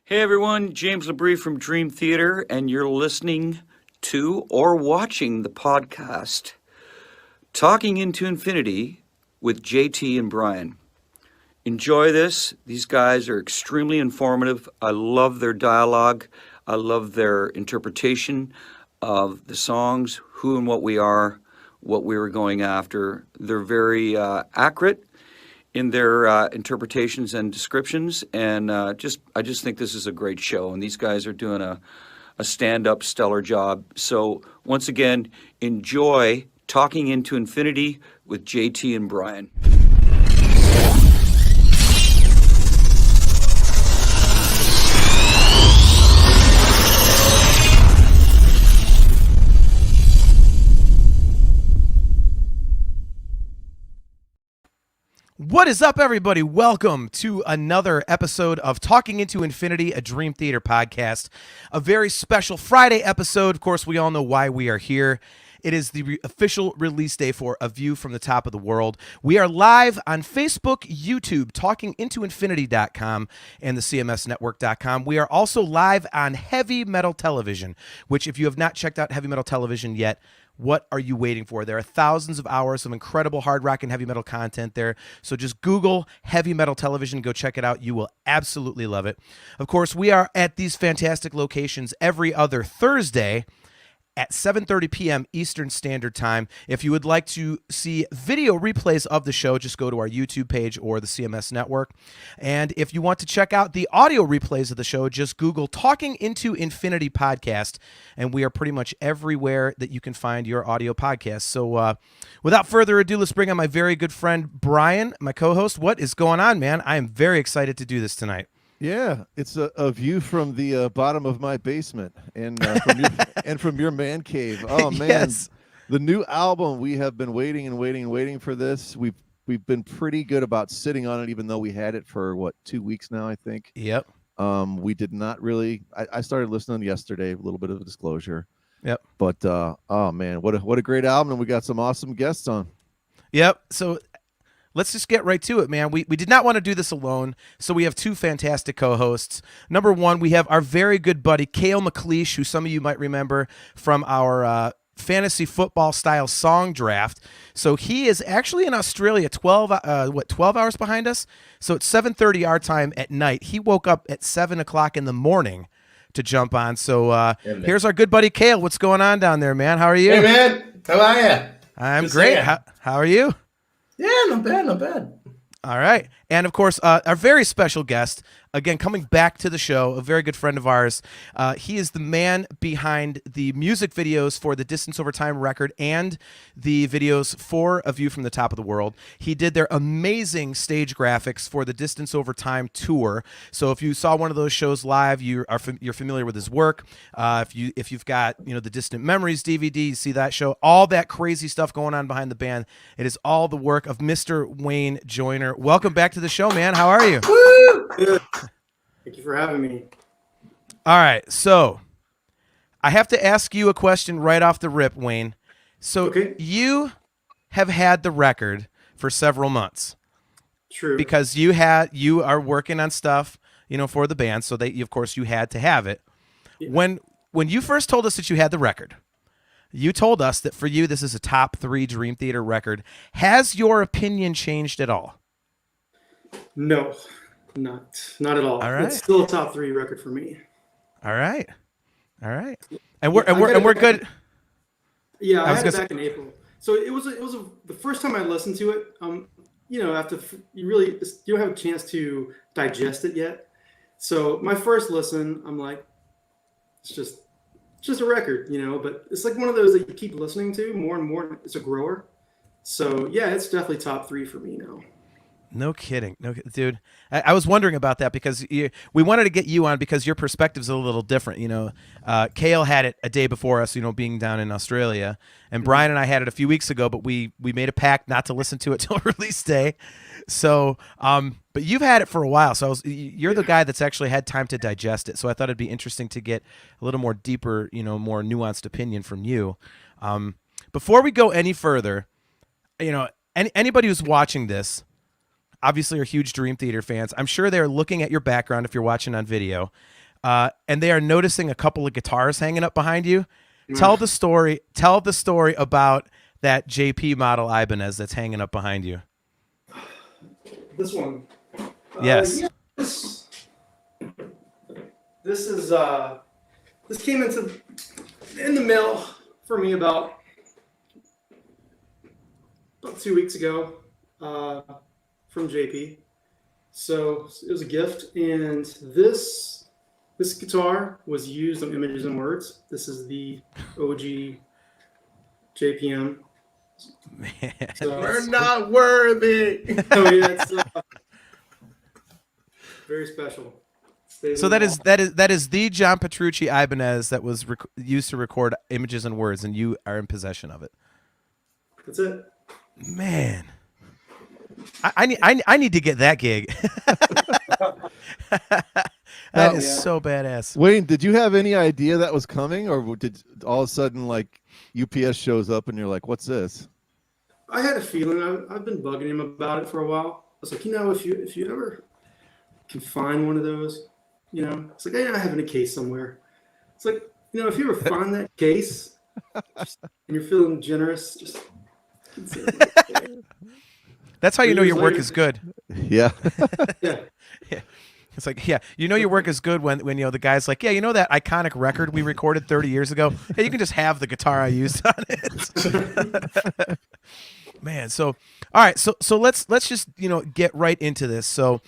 Hey everyone, James Labrie from Dream Theater, and you're listening to or watching the podcast Talking into Infinity with JT and Brian. Enjoy this. These guys are extremely informative. I love their dialogue. I love their interpretation of the songs, who and what we are, what we were going after. They're very accurate in their interpretations and descriptions, and I just think this is a great show, and these guys are doing a stand-up stellar job. So once again, enjoy Talking into Infinity with JT and Brian. What is up, everybody? Welcome to another episode of Talking into Infinity, a Dream Theater podcast. A very special Friday episode. Of course, we all know why we are here. It is the official release day for A View from the Top of the World. We are live on Facebook, YouTube, talkingintoinfinity.com, and the cmsnetwork.com. We are also live on Heavy Metal Television, which if you have not checked out Heavy Metal Television yet, what are you waiting for? There are thousands of hours of incredible hard rock and heavy metal content there. So just Google Heavy Metal Television. Go check it out. You will absolutely love it. Of course, we are at these fantastic locations every other Thursday at 7:30 p.m. Eastern Standard Time. If you would like to see video replays of the show, just go to our YouTube page or the CMS Network. And if you want to check out the audio replays of the show, just Google Talking into Infinity Podcast, and we are pretty much everywhere that you can find your audio podcast. So without further ado, let's bring on my very good friend, Brian, my co-host. What is going on, man? I am very excited to do this tonight. Yeah, it's a view from the bottom of my basement and from your man cave. Oh man, Yes. The new album. We have been waiting for this. We've been pretty good about sitting on it, even though we had it for 2 weeks now, I think. Yep. We did not really. I started listening yesterday. A little bit of a disclosure. Yep. But oh man, what a great album, and we got some awesome guests on. Yep. So let's just get right to it, man. We did not want to do this alone, so we have two fantastic co-hosts. Number one, we have our very good buddy, Cale McLeish, who some of you might remember from our fantasy football style song draft. So he is actually in Australia, 12 hours behind us? So it's 7:30 our time at night. He woke up at 7 o'clock in the morning to jump on. So here's our good buddy, Cale. What's going on down there, man? How are you? Hey, man. How are you? I'm Good great. seeing ya. How are you? Yeah, not bad, not bad. All right. And of course, our very special guest, again, coming back to the show, a very good friend of ours. He is the man behind the music videos for the Distance Over Time record and the videos for A View from the Top of the World. He did their amazing stage graphics for the Distance Over Time tour. So if you saw one of those shows live, you're familiar with his work. If you've got the Distant Memories DVD, you see that show, all that crazy stuff going on behind the band. It is all the work of Mr. Wayne Joyner. Welcome back to the show, man. How are you? Woo! Good. Thank you for having me. All right, so I have to ask you a question right off the rip, Wayne. So Okay. you have had the record for several months True. because you are working on stuff, for the band, so that of course you had to have it. Yeah. When you first told us that you had the record, you told us that for you this is a top 3 Dream Theater record. Has your opinion changed at all? No, not at all. All right. It's still a top 3 record for me. All right, and I we're got it good. Yeah, I was had gonna it back in April. So it was the first time I listened to it. After you don't have a chance to digest it yet. So my first listen, I'm like, it's just a record, but it's like one of those that you keep listening to more and more. It's a grower. So yeah, it's definitely top 3 for me now. No kidding. No, dude. I was wondering about that because we wanted to get you on because your perspective's a little different. Cale had it a day before us, being down in Australia. And Brian and I had it a few weeks ago, but we made a pact not to listen to it till release day. So, but you've had it for a while. So you're the guy that's actually had time to digest it. So I thought it'd be interesting to get a little more deeper, more nuanced opinion from you. Before we go any further, anybody who's watching this, obviously are huge Dream Theater fans. I'm sure they're looking at your background if you're watching on video, and they are noticing a couple of guitars hanging up behind you. Tell the story. Tell the story about that JP model Ibanez that's hanging up behind you. This one. Yes. Yeah, this is this came in the mail for me about 2 weeks ago from JP. So it was a gift, and this guitar was used on Images and Words. This is the OG JPM. Man. So We're not worthy. oh yeah, it's very special. Stays So in the that is the John Petrucci Ibanez that was used to record Images and Words, and you are in possession of it. That's it. Man, I need to get that gig. That is so badass. Wayne, did you have any idea that was coming, or did all of a sudden like UPS shows up and you're like, "What's this?" I had a feeling. I've been bugging him about it for a while. I was like, if you ever can find one of those, it's like, I have it in a case somewhere. It's like, if you ever find that case and you're feeling generous, just consider it. That's how you know your work later- is good. Yeah. Yeah. It's like, yeah, your work is good when the guy's like, yeah, that iconic record we recorded 30 years ago. Hey, you can just have the guitar I used on it. Man, so all right, so let's just get right into this. So,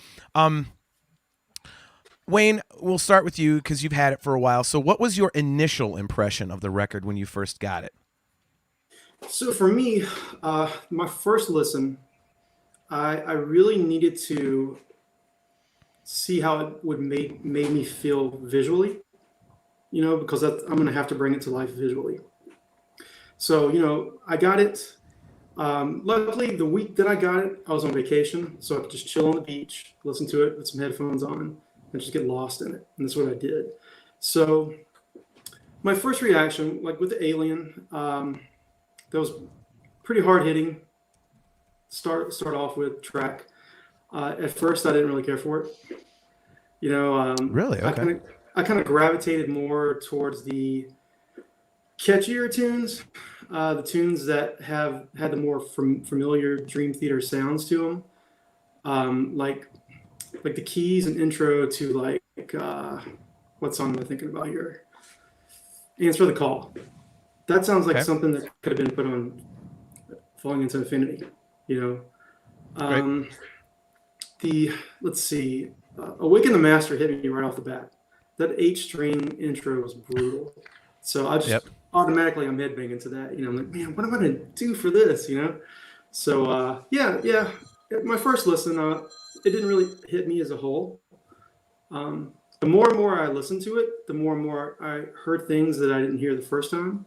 Wayne, we'll start with you because you've had it for a while. So, what was your initial impression of the record when you first got it? So for me, my first listen, I really needed to see how it would made me feel visually, because I'm going to have to bring it to life visually. So, I got it. Luckily, the week that I got it, I was on vacation, so I could just chill on the beach, listen to it with some headphones on, and just get lost in it. And that's what I did. So my first reaction, like with the Alien, that was pretty hard hitting. Start off with track. At first, I didn't really care for it. Really? Okay. I kind of gravitated more towards the catchier tunes, the tunes that have had the more familiar Dream Theater sounds to them, like the keys and intro to what song am I thinking about here? Answer the Call. That sounds like something that could have been put on Falling into Infinity. Let's see, Awaken the Master hit me right off the bat. That H-string intro was brutal. So I just automatically I'm headbanging to that. I'm like, man, what am I gonna do for this? So yeah. My first listen, it didn't really hit me as a whole. The more and more I listened to it, the more and more I heard things that I didn't hear the first time.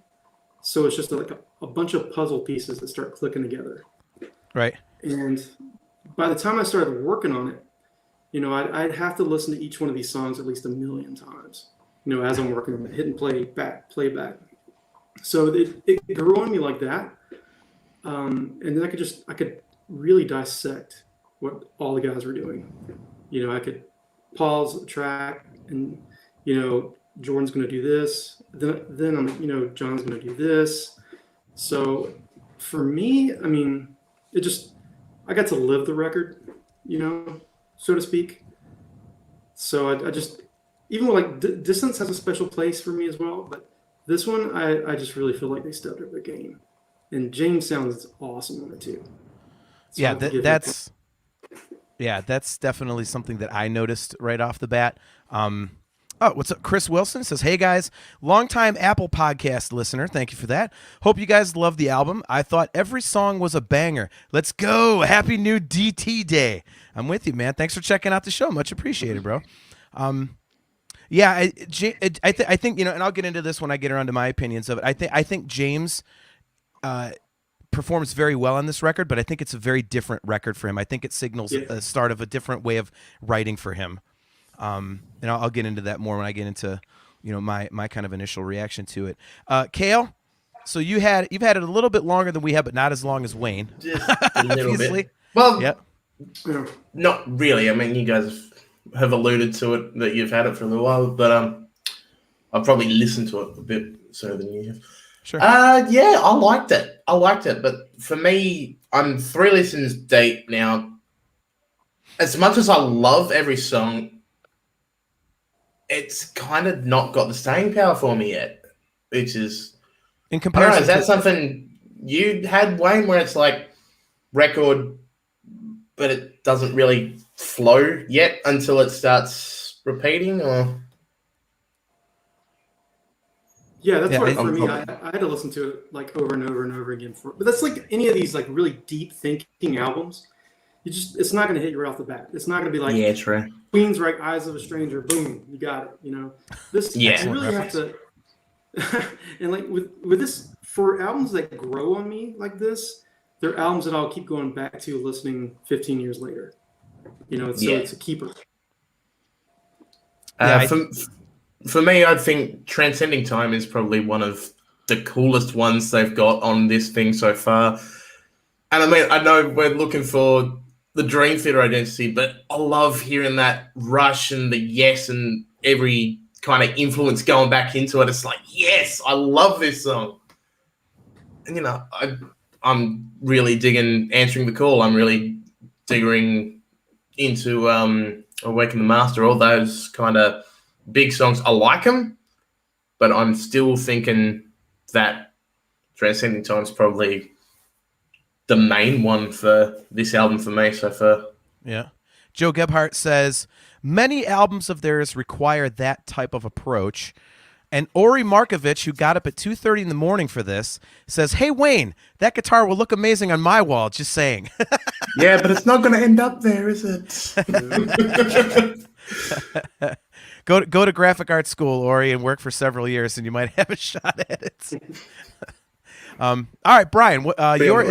So it's just like a bunch of puzzle pieces that start clicking together. Right. And by the time I started working on it, I'd have to listen to each one of these songs at least 1 million times, as I'm working on it, hitting playback. So it grew on me like that. And then I could really dissect what all the guys were doing. I could pause the track and, Jordan's going to do this. Then I'm, John's going to do this. So for me, I mean, I got to live the record, so to speak. So I just, even with Distance has a special place for me as well, but this one, I just really feel like they stepped up their game. And James sounds awesome on it too. So that's definitely something that I noticed right off the bat. Oh, what's up? Chris Wilson says, hey guys, longtime Apple podcast listener. Thank you for that. Hope you guys love the album. I thought every song was a banger. Let's go. Happy new DT day. I'm with you, man. Thanks for checking out the show. Much appreciated, bro. Yeah, I think, and I'll get into this when I get around to my opinions of it. I think James performs very well on this record, but I think it's a very different record for him. I think it signals the start of a different way of writing for him. And I'll get into that more when I get into, my kind of initial reaction to it. Kale, so you've had it a little bit longer than we have, but not as long as Wayne. Just a little Obviously. bit. Well, Yep. Yeah. Not really. I mean, you guys have alluded to it that you've had it for a little while, but I've probably listened to it a bit sooner than you have. Sure. Yeah, I liked it. But for me, I'm 3 listens deep now. As much as I love every song, it's kind of not got the staying power for me yet, which is, In I don't know, comparison is that to something you had, Wayne, where it's like record, but it doesn't really flow yet until it starts repeating? Or Yeah, that's Yeah, what I- for me. I'm I had to listen to it like over and over and over again. But that's like any of these like really deep thinking albums. It's not going to hit you right off the bat. It's not going to be like yeah, true. Queen's right, Eyes of a Stranger, boom, you got it. You know, this Yeah. you Excellent really reference. have to. And like with this, for albums that grow on me like this, they're albums that I'll keep going back to listening 15 years later. You know, so Yeah. it's a keeper. Yeah, For me, I think Transcending Time is probably one of the coolest ones they've got on this thing so far. And I mean, I know we're looking for the Dream Theater identity, but I love hearing that rush and the yes and every kind of influence going back into it. It's like, yes, I love this song. And, you know, I'm really digging Answering the Call. I'm really digging into Awaken the Master, all those kind of big songs. I like them, but I'm still thinking that Transcending Time is probably the main one for this album for me so far. Yeah. Joe Gebhardt says many albums of theirs require that type of approach. And Ori Markovich, who got up at 2:30 in the morning for this, says, "Hey Wayne, that guitar will look amazing on my wall." Just saying. Yeah, but it's not going to end up there, is it? Go to graphic art school, Ori, and work for several years, and you might have a shot at it. All right, Brian, your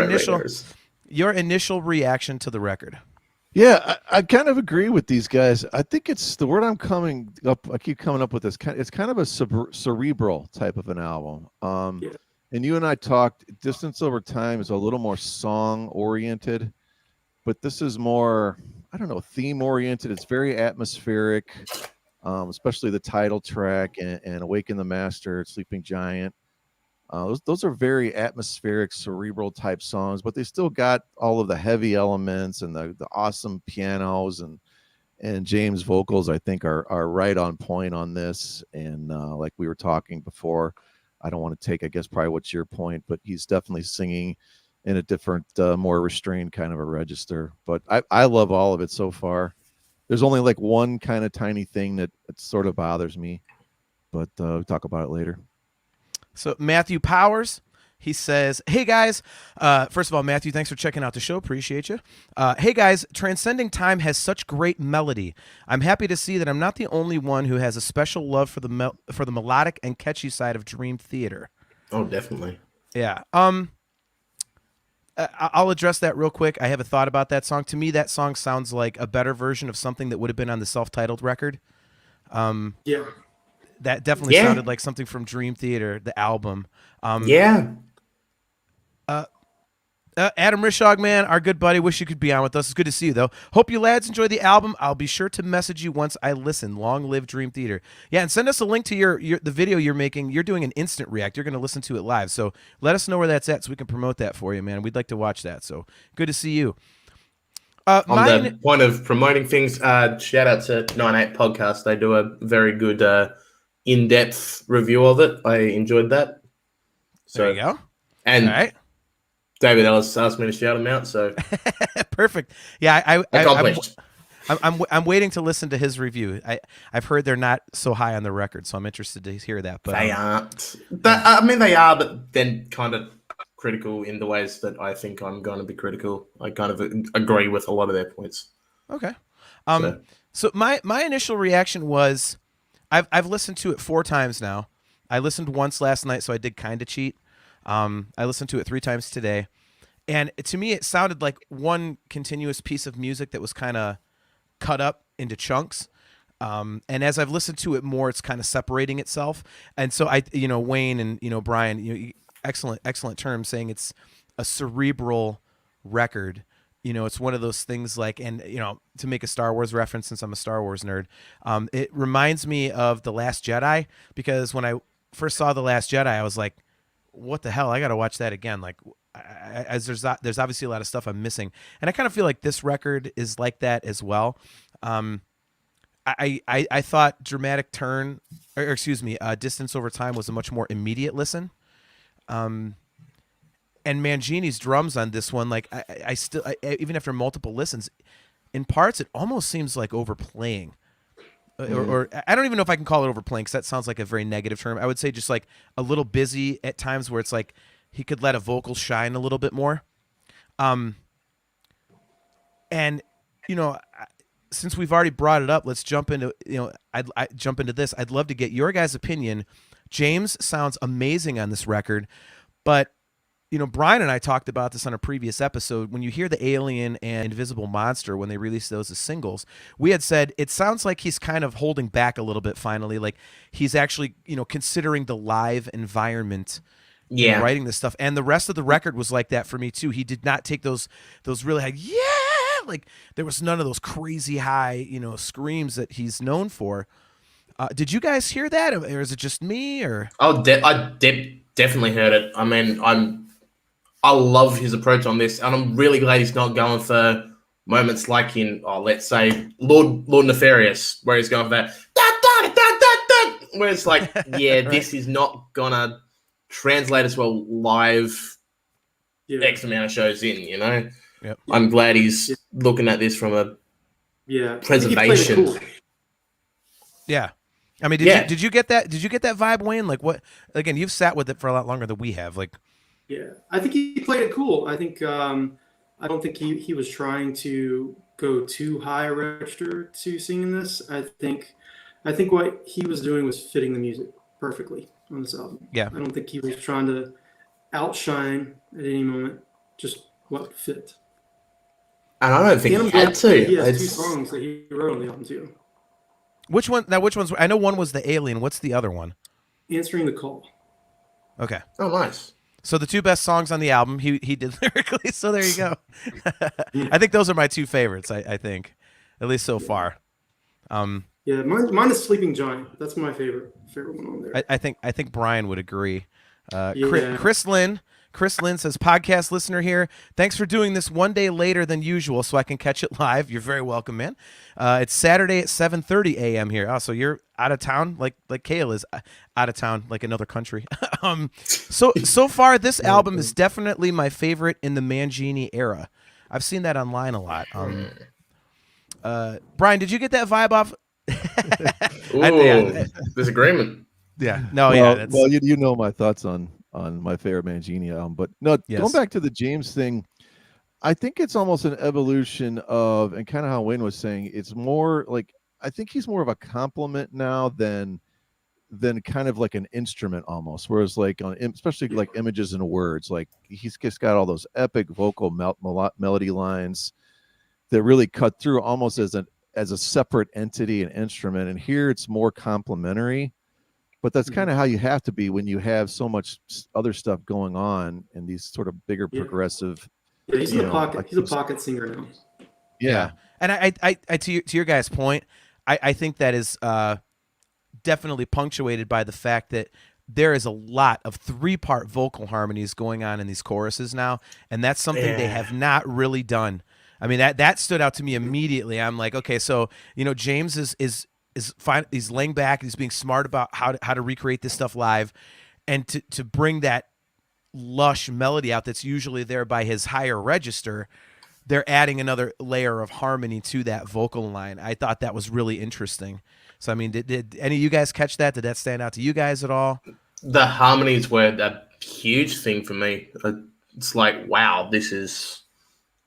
initial reaction to the record. Yeah, I kind of agree with these guys. I think it's the word I'm coming up. I keep coming up with this. It's kind of a cerebral type of an album. Yeah. And you and I talked. Distance Over Time is a little more song oriented, but this is more, I don't know, theme oriented. It's very atmospheric, especially the title track and Awaken the Master, Sleeping Giant. Those are very atmospheric, cerebral type songs, but they still got all of the heavy elements and the awesome pianos and James' vocals. I think are right on point on this. And like we were talking before, I don't want to take, I guess, probably what's your point, but he's definitely singing in a different, more restrained kind of a register. But I love all of it so far. There's only like one kind of tiny thing that sort of bothers me, but we'll talk about it later. So Matthew Powers, he says, "Hey guys, first of all, Matthew, thanks for checking out the show. Appreciate you. Hey guys, Transcending Time has such great melody. I'm happy to see that I'm not the only one who has a special love for the melodic and catchy side of Dream Theater." Oh, definitely. Yeah. I'll address that real quick. I have a thought about that song. To me, that song sounds like a better version of something that would have been on the self-titled record. Yeah. That definitely Yeah. sounded like something from Dream Theater, the album. Yeah. Adam Rishog, man, our good buddy. Wish you could be on with us. It's good to see you, though. Hope you lads enjoy the album. I'll be sure to message you once I listen. Long live Dream Theater. Yeah, and send us a link to the video you're making. You're doing an instant react. You're going to listen to it live. So let us know where that's at so we can promote that for you, man. We'd like to watch that. So good to see you. On the point of promoting things, shout out to 98 Podcast. They do a very good in-depth review of it. I enjoyed that. So, There you go. And All right. David Ellis asked me to shout him out, so Perfect. Yeah, accomplished. I'm waiting to listen to his review. I've heard they're not so high on the record, so I'm interested to hear that. But They aren't. I mean, they are, but then kind of critical in the ways that I think I'm going to be critical. I kind of agree with a lot of their points. Okay. So my initial reaction was, I've listened to it 4 times now. I listened once last night, so I did kind of cheat. I listened to it 3 times today, and to me, it sounded like one continuous piece of music that was kind of cut up into chunks. And as I've listened to it more, it's kind of separating itself. And so Wayne and Brian, excellent term saying it's a cerebral record. it's one of those things like, and to make a Star Wars reference, since I'm a Star Wars nerd, it reminds me of The Last Jedi, because when I first saw The Last Jedi, I was like, what the hell? I got to watch that again. Like, as there's obviously a lot of stuff I'm missing, and I kind of feel like this record is like that as well. I thought Dramatic Turn, or excuse me, Distance Over Time was a much more immediate listen. And Mangini's drums on this one, like I still, even after multiple listens, in parts it almost seems like overplaying, or I don't even know if I can call it overplaying, because that sounds like a very negative term. I would say just like a little busy at times, where it's like he could let a vocal shine a little bit more. And since we've already brought it up, let's jump into I jump into this. I'd love to get your guys' opinion. James sounds amazing on this record, but Brian and I talked about this on a previous episode. When you hear the Alien and Invisible Monster, when they released those as singles, we had said it sounds like he's kind of holding back a little bit finally. Like he's actually, considering the live environment in writing this stuff. And the rest of the record was like that for me too. He did not take those really high, like there was none of those crazy high, screams that he's known for. Did you guys hear that? Or is it just me? Or I definitely heard it. I mean, I love his approach on this, and I'm really glad he's not going for moments like in, let's say, Lord Nefarious, where he's going for that, where it's like, yeah, right. This is not gonna translate as well live. X amount of shows in, Yep. I'm glad he's looking at this from a preservation. Cool. Yeah. I mean, did you get that? Did you get that vibe, Wayne? Like, what? Again, you've sat with it for a lot longer than we have. Like, yeah, I think he played it cool. I think I don't think he was trying to go too high a register to singing this. I think what he was doing was fitting the music perfectly on this album. Yeah, I don't think he was trying to outshine at any moment. Just what fit. And I don't think he had to. He has 2 songs that he wrote on the album too. Which one? Now, which ones? I know one was the Alien. What's the other one? Answering the Call. Okay. Oh, nice. So the 2 best songs on the album, he did lyrically. So there you go. I think those are my 2 favorites. I think, at least so far. Yeah, mine is Sleeping Giant. That's my favorite one on there. I think Brian would agree. Chris Lynn says, podcast listener here. Thanks for doing this one day later than usual so I can catch it live. You're very welcome, man. It's Saturday at 7:30 a.m. here. Oh, so you're out of town like Kale is out of town like another country. So far, this album is definitely my favorite in the Mangini era. I've seen that online a lot. Brian, did you get that vibe off? Disagreement. Yeah. No, Well, you know my thoughts on my favorite Mangini album. But no, going back to the James thing, I think it's almost an evolution of, and kind of how Wayne was saying, it's more like, I think he's more of a compliment now than kind of like an instrument almost. Whereas like especially like Images and Words, like he's just got all those epic vocal melody lines that really cut through almost as a separate entity and instrument. And here it's more complimentary. But that's kind of how you have to be when you have so much other stuff going on in these sort of bigger progressive. Yeah, he's in the pocket. He's a pocket singer now. Yeah, and I to your guys' point, I think that is definitely punctuated by the fact that there is a lot of 3-part vocal harmonies going on in these choruses now, and that's something they have not really done. I mean, that stood out to me immediately. I'm like, okay, so James is fine. He's laying back. He's being smart about how to recreate this stuff live, and to bring that lush melody out that's usually there by his higher register. They're adding another layer of harmony to that vocal line. I thought that was really interesting. So, I mean, did any of you guys catch that? Did that stand out to you guys at all? The harmonies were a huge thing for me. It's like, wow, this is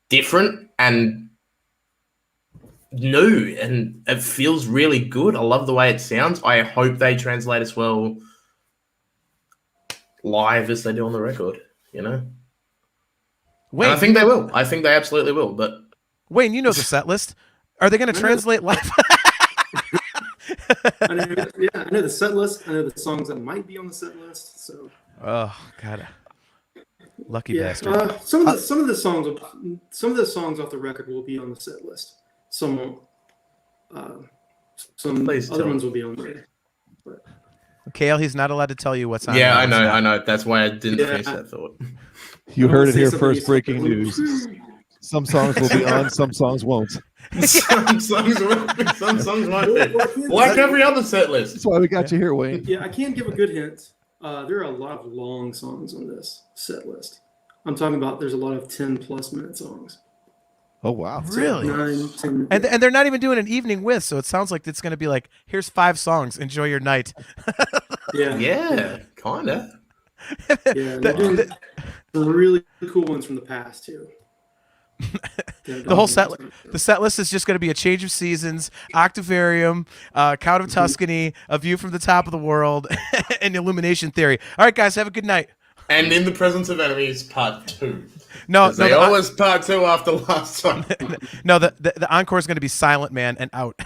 different and new, and it feels really good. I love the way it sounds. I hope they translate as well live as they do on the record, Wayne, and I think they will. I think they absolutely will. But Wayne, you know the set list. Are they going to translate live? I know the set list. I know the songs that might be on the set list. So. Oh God. Lucky Yeah. bastard. Some of the songs off the record will be on the set list. Some won't. Some Please other tell. ones will be on there. But Kale, he's not allowed to tell you what's on. Yeah, and I what's know, not. I know. That's why I didn't Yeah. finish that thought. You I heard wanna it say here something first. you Breaking said. news. Some songs will be on, some songs won't. Some songs won't be, some songs won't be. Like every other set list. That's why we got you here, Wayne. Yeah, I can give a good hint. There are a lot of long songs on this set list. I'm talking about there's a lot of 10+ minute songs. Oh wow. Really? 9, 10. And they're not even doing an evening with, so it sounds like it's going to be like, here's 5 songs, enjoy your night. Yeah, kinda. Yeah, they're doing some really cool ones from the past too. The whole the set list is just going to be A Change of Seasons, Octavarium, Count of Tuscany, A View from the Top of the World, and Illumination Theory. All right, guys, have a good night. And In the Presence of Enemies, part 2. No, They always part 2 after last time. no, the encore is going to be Silent Man and Out.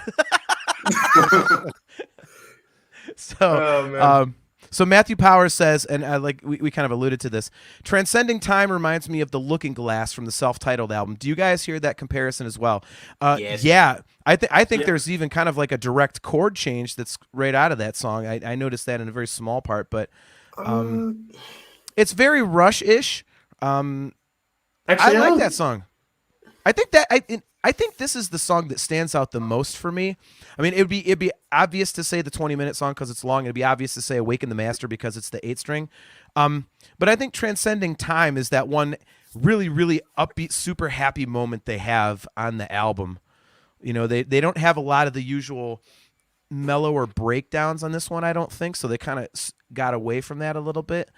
So, Oh, man. so Matthew Powers says, and like we kind of alluded to this, Transcending Time reminds me of The Looking Glass from the self-titled album. Do you guys hear that comparison as well? Yes. Yeah, I think there's even kind of like a direct chord change that's right out of that song. I noticed that in a very small part, but it's very Rush-ish. Actually, I like that song. I think this is the song that stands out the most for me. I mean, it'd be obvious to say the 20-minute song because it's long. It'd be obvious to say Awaken the Master because it's the 8-string. But I think Transcending Time is that one really, really upbeat, super happy moment they have on the album. You know, they don't have a lot of the usual mellower breakdowns on this one, I don't think. So they kind of got away from that a little bit.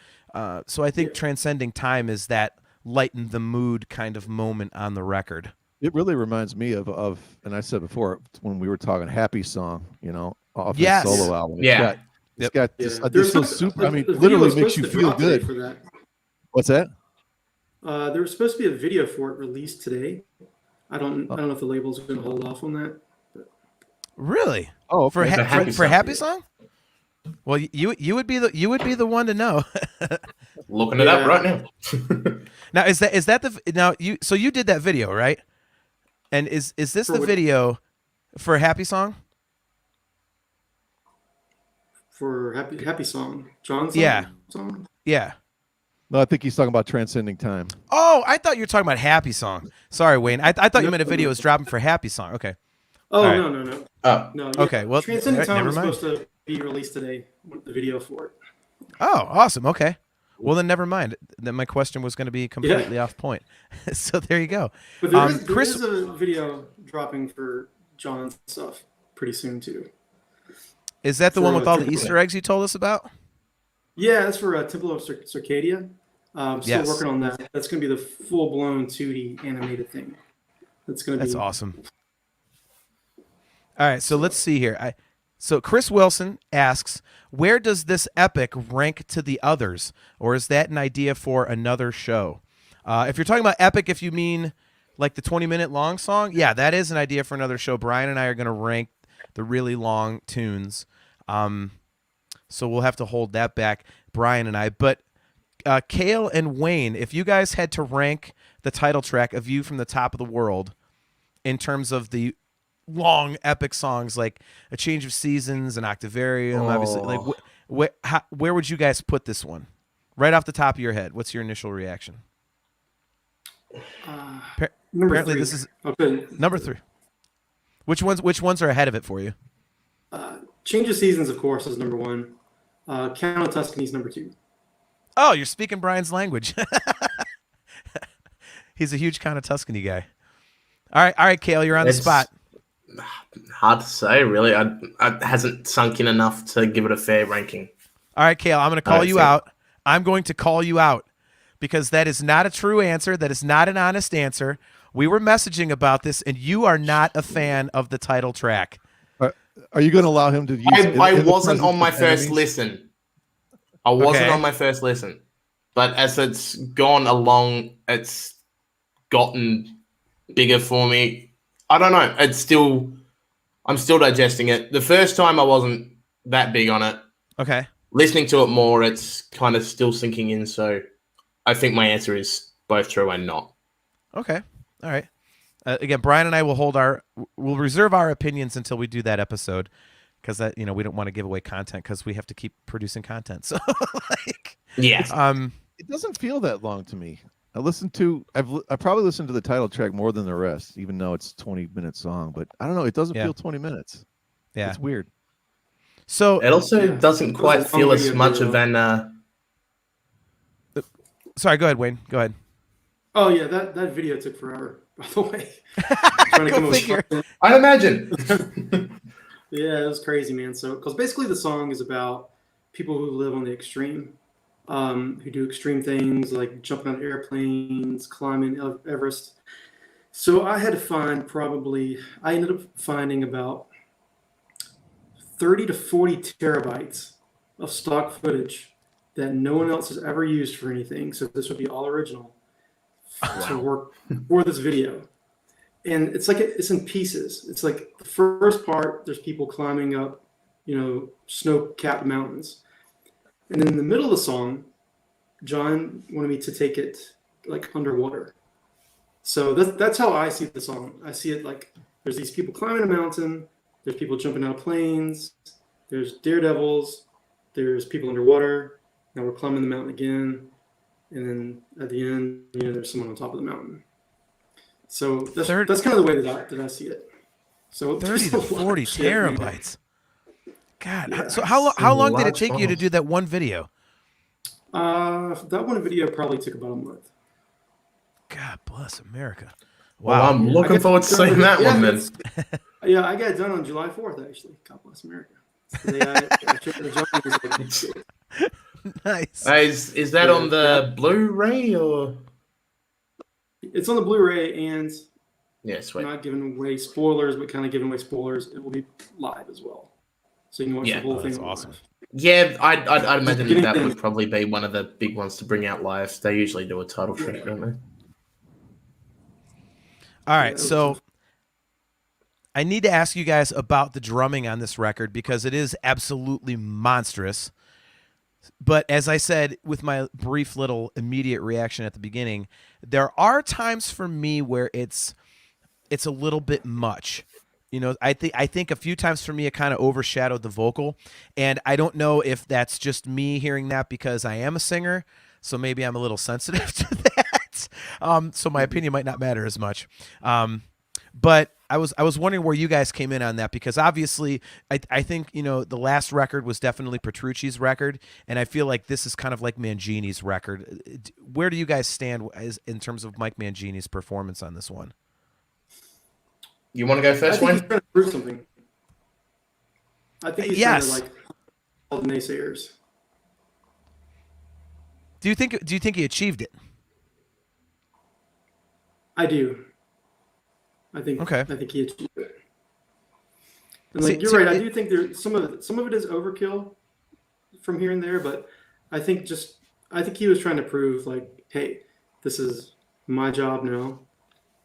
So I think Transcending Time is that lighten the mood kind of moment on the record. It really reminds me of, and I said before when we were talking Happy Song, you know, off Yes. his solo album. Yeah. It's got this, Yeah. this so There's- super. I mean, the video literally was makes you supposed to feel drop today good. for that. What's that? There was supposed to be a video for it released today. I don't know if the label's going to hold off on that. Really? Oh, For okay. Happy Song? Well, you would be the one to know. Looking it up right now. Now is that the now you did that video, right? And is this For the what? video for Happy Song? For Happy Song, John's song? Yeah. Song? Yeah. No, I think he's talking about Transcending Time. Oh, I thought you were talking about Happy Song. Sorry, Wayne. I thought you meant a video was dropping for Happy Song. Okay. Oh, All right. no. Oh, No. Okay, well, Transcending all right, Time never was mind. supposed to be released today. The video for it. Oh, awesome. Okay. Well, then never mind. Then my question was going to be completely off point. So there you go. But there is Chris, a video dropping for John's stuff pretty soon too. is that the one for with all the Temple. Easter eggs you told us about? Yeah, that's for Temple of Circadia. Still Yes. working on that. That's going to be the full-blown 2D animated thing. That's Awesome. All right, so let's see here. So Chris Wilson asks, where does this epic rank to the others, or is that an idea for another show? If you're talking about epic, if you mean like the 20-minute long song, yeah, that is an idea for another show. Brian and I are going to rank the really long tunes, so we'll have to hold that back, Brian and I. But Kale and Wayne, if you guys had to rank the title track, A View from the Top of the World, in terms of the long epic songs like A Change of Seasons and Octavarium, obviously, like where would you guys put this one? Right off the top of your head, what's your initial reaction? number Apparently 3. this is I'll put it- number 3. Which ones are ahead of it for you? Change of Seasons, of course, is number 1. Count of Tuscany's number 2. Oh, you're speaking Brian's language. He's a huge Count of Tuscany guy. All right, Kale, you're on the It's spot. hard to say, really. It hasn't sunk in enough to give it a fair ranking. All right, Kale, I'm going to call right, you so- out. I'm going to call you out because that is not a true answer. That is not an honest answer. We were messaging about this, and you are not a fan of the title track. Are you going to allow him to use? I in the wasn't on presence my of first enemies? listen. I wasn't Okay. on my first listen. But as it's gone along, it's gotten bigger for me. I don't know. I'm still digesting it. The first time I wasn't that big on it. Okay. Listening to it more, it's kind of still sinking in. So I think my answer is both true and not. Okay. All right. Again, Brian and I we'll reserve our opinions until we do that episode, because that, we don't want to give away content because we have to keep producing content. So Yeah. It doesn't feel that long to me. I probably listened to the title track more than the rest, even though it's a 20-minute song. But I don't know. It doesn't feel 20 minutes. Yeah, it's weird. So it also doesn't quite feel as much of an. Sorry, go ahead, Wayne. Go ahead. Oh yeah, that video took forever. By the way, trying to come up with I'd imagine. Yeah, it was crazy, man. So, because basically the song is about people who live on the extreme, who do extreme things like jumping on airplanes, climbing Everest. So I had to find I ended up finding about 30 to 40 terabytes of stock footage that no one else has ever used for anything. So this would be all original to work for this video. And it's like it's in pieces. It's like the first part, there's people climbing up, snow-capped mountains. And then in the middle of the song, John wanted me to take it like underwater. So that's how I see the song. I see it like there's these people climbing a mountain, there's people jumping out of planes, there's daredevils, there's people underwater. Now we're climbing the mountain again. And then at the end, there's someone on top of the mountain. So that's kind of the way that I see it. So 30 to 40 terabytes. God. Yeah. So how long did it take you to do that one video? That one video probably took about a month. God bless America. Wow. Wow. I'm looking forward to seeing that one then. Yeah, I got it done on July 4th, actually. God bless America. Nice. Is that on the Blu-ray or? It's on the Blu-ray, and sweet. Not giving away spoilers, but kind of giving away spoilers. It will be live as well, so you can watch the whole thing. That's awesome. Live. Yeah, I'd imagine that would probably be one of the big ones to bring out live. They usually do a title track, don't they? All right, so I need to ask you guys about the drumming on this record because it is absolutely monstrous. But as I said with my brief little immediate reaction at the beginning, there are times for me where it's a little bit much. I think a few times for me it kind of overshadowed the vocal, and I don't know if that's just me hearing that because I am a singer, so maybe I'm a little sensitive to that. So my opinion might not matter as much. But I was wondering where you guys came in on that because obviously I think the last record was definitely Petrucci's record, and I feel like this is kind of like Mangini's record. Where do you guys stand in terms of Mike Mangini's performance on this one? You want to go first, Wayne? Wayne? He's trying to prove something. I think he's trying to all the naysayers. Do you think he achieved it? I do. I think he achieved it. And you're right. I do think some of it is overkill from here and there, but I think he was trying to prove hey, this is my job now,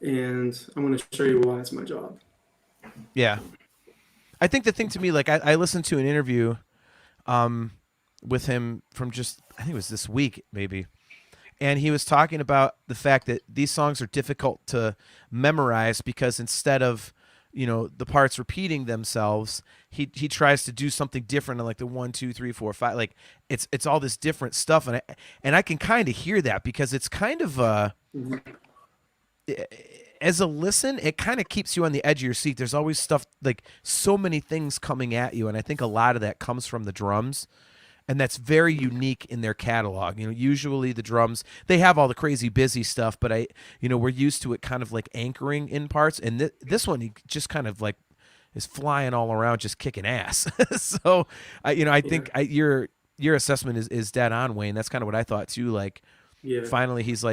and I'm going to show you why it's my job. Yeah, I think the thing to me, I listened to an interview, with him from I think it was this week maybe. And he was talking about the fact that these songs are difficult to memorize because instead of, the parts repeating themselves, he tries to do something different on the 1, 2, 3, 4, 5. It's all this different stuff, and I can kind of hear that because it's kind of as a listen, it kind of keeps you on the edge of your seat. There's always stuff so many things coming at you, and I think a lot of that comes from the drums. And that's very unique in their catalog. Usually the drums, they have all the crazy busy stuff, but we're used to it kind of anchoring in parts. And this one, he just kind of is flying all around, just kicking ass. So, I think your assessment is dead on, Wayne. That's kind of what I thought too. Finally, he's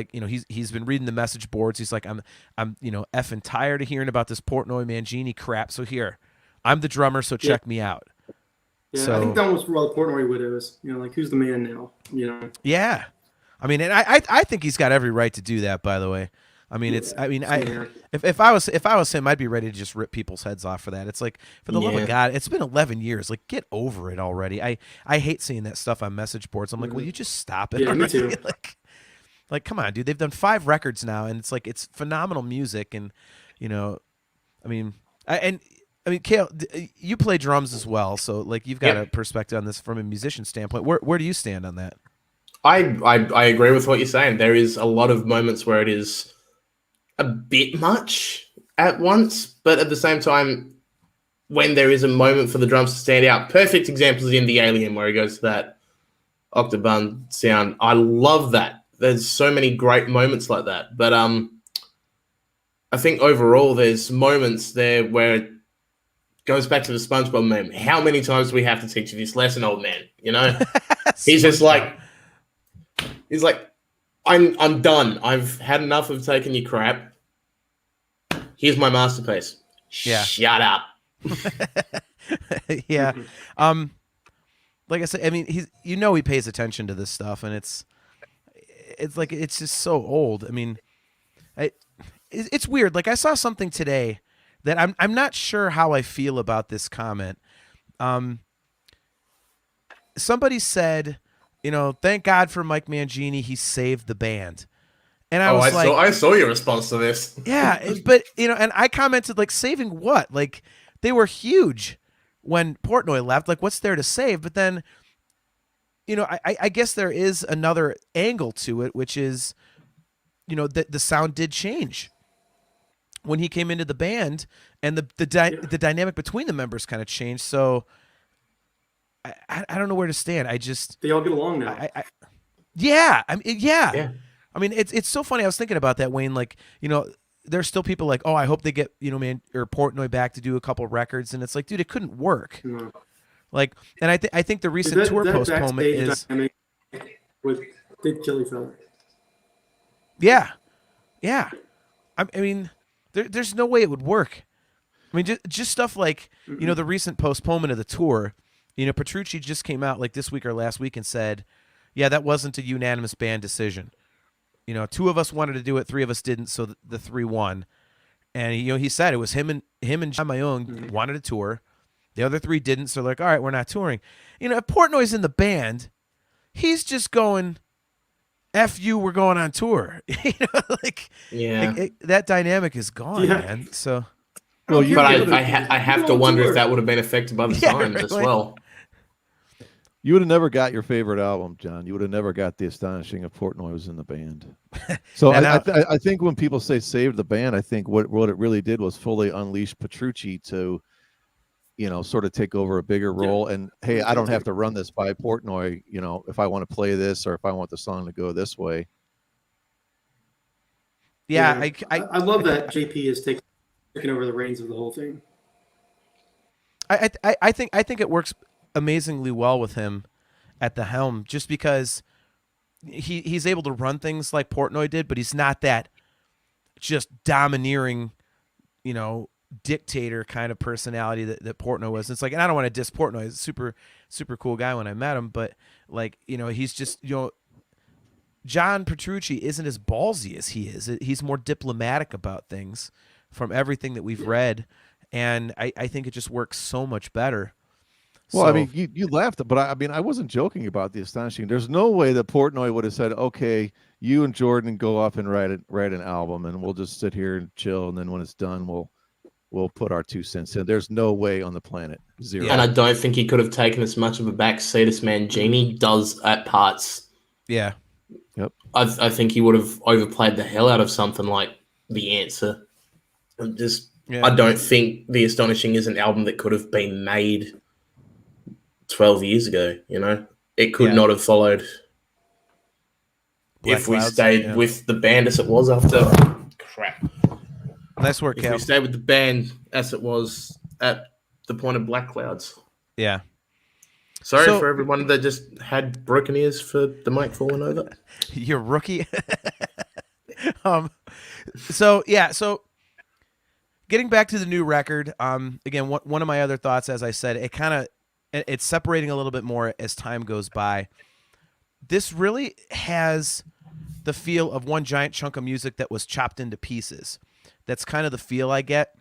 he's been reading the message boards. He's I'm effing tired of hearing about this Portnoy Mangini crap. So here, I'm the drummer. So check me out. Yeah, so, I think that was for all the Portnoy widows. Who's the man now? Yeah, I mean, and I think he's got every right to do that. By the way, I mean if I was him, I'd be ready to just rip people's heads off for that. It's for the love of God, it's been 11 years. Get over it already. I hate seeing that stuff on message boards. I'm will you just stop it? Yeah, me too. Like, come on, dude. They've done 5 records now, and it's like it's phenomenal music. And you know, I mean, Kale, you play drums as well, so like you've got a perspective on this from a musician standpoint. Where do you stand on that? I agree with what you're saying. There is a lot of moments where it is a bit much at once, but at the same time, when there is a moment for the drums to stand out, perfect examples in The Alien where he goes to that octoband sound. I love that. There's so many great moments like that. But I think overall there's moments there where it goes back to the SpongeBob meme. How many times do we have to teach you this lesson, old man? You know? He's just like, I'm done. I've had enough of taking your crap. Here's my masterpiece. Yeah. Shut up. Yeah. Like I said, I mean, he pays attention to this stuff, and it's like it's just so old. I mean, it's weird. Like I saw something today that I'm not sure how I feel about this comment. Somebody said, thank God for Mike Mangini, he saved the band. And I saw your response to this. Yeah, but and I commented like, saving what? Like they were huge when Portnoy left. Like what's there to save? But then, I guess there is another angle to it, which is, that the sound did change when he came into the band, and the dynamic between the members kind of changed. So I don't know where to stand. They all get along now. Yeah. I mean, it's so funny. I was thinking about that, Wayne. Like, there's still people like, oh, I hope they get, Portnoy back to do a couple records. And it's like, dude, it couldn't work. No. Like, and I think the recent tour postponement is. Did kill each other. Yeah. Yeah. I mean, there's no way it would work. I mean, just stuff like, the recent postponement of the tour. Petrucci just came out like this week or last week and said, yeah, that wasn't a unanimous band decision. 2 of us wanted to do it, 3 of us didn't, so the 3 won. And he said it was him and John Mayone wanted to tour. The other 3 didn't, so they're like, all right, we're not touring. If Portnoy's in the band, he's just going, F you, we're going on tour. That dynamic is gone, man. So, well, but I have to wonder if that would have been affected by the times as well. You would have never got your favorite album, John. You would have never got The Astonishing if Portnoy was in the band. So I think when people say save the band, I think what it really did was fully unleash Petrucci to, sort of take over a bigger role. And, hey, I don't have to run this by Portnoy, if I want to play this or if I want the song to go this way. Yeah. I love that JP is taking over the reins of the whole thing. I think it works amazingly well with him at the helm, just because he's able to run things like Portnoy did, but he's not that just domineering, dictator kind of personality that Portnoy was. It's like, and I don't want to diss Portnoy. He's a super, super cool guy when I met him, but like, he's just, John Petrucci isn't as ballsy as he is. He's more diplomatic about things from everything that we've read. And I think it just works so much better. Well, I mean, you laughed, but I wasn't joking about The Astonishing. There's no way that Portnoy would have said, okay, you and Jordan go off and write an album, and we'll just sit here and chill, and then when it's done, we'll put our 2 cents in. There's no way on the planet. Zero. And I don't think he could have taken as much of a back seat as Mangini does at parts. Yeah. Yep. I think he would have overplayed the hell out of something like The Answer. I don't think The Astonishing is an album that could have been made 12 years ago. It could not have followed Black if we Clouds, stayed with the band as it was after. Crap. Nice work, Cal. If we stayed with the band as it was at the point of Black Clouds. Yeah. Sorry for everyone that just had broken ears for the mic falling over. You're rookie. So getting back to the new record, again, one of my other thoughts, as I said, it's separating a little bit more as time goes by. This really has the feel of one giant chunk of music that was chopped into pieces. That's kind of the feel I get.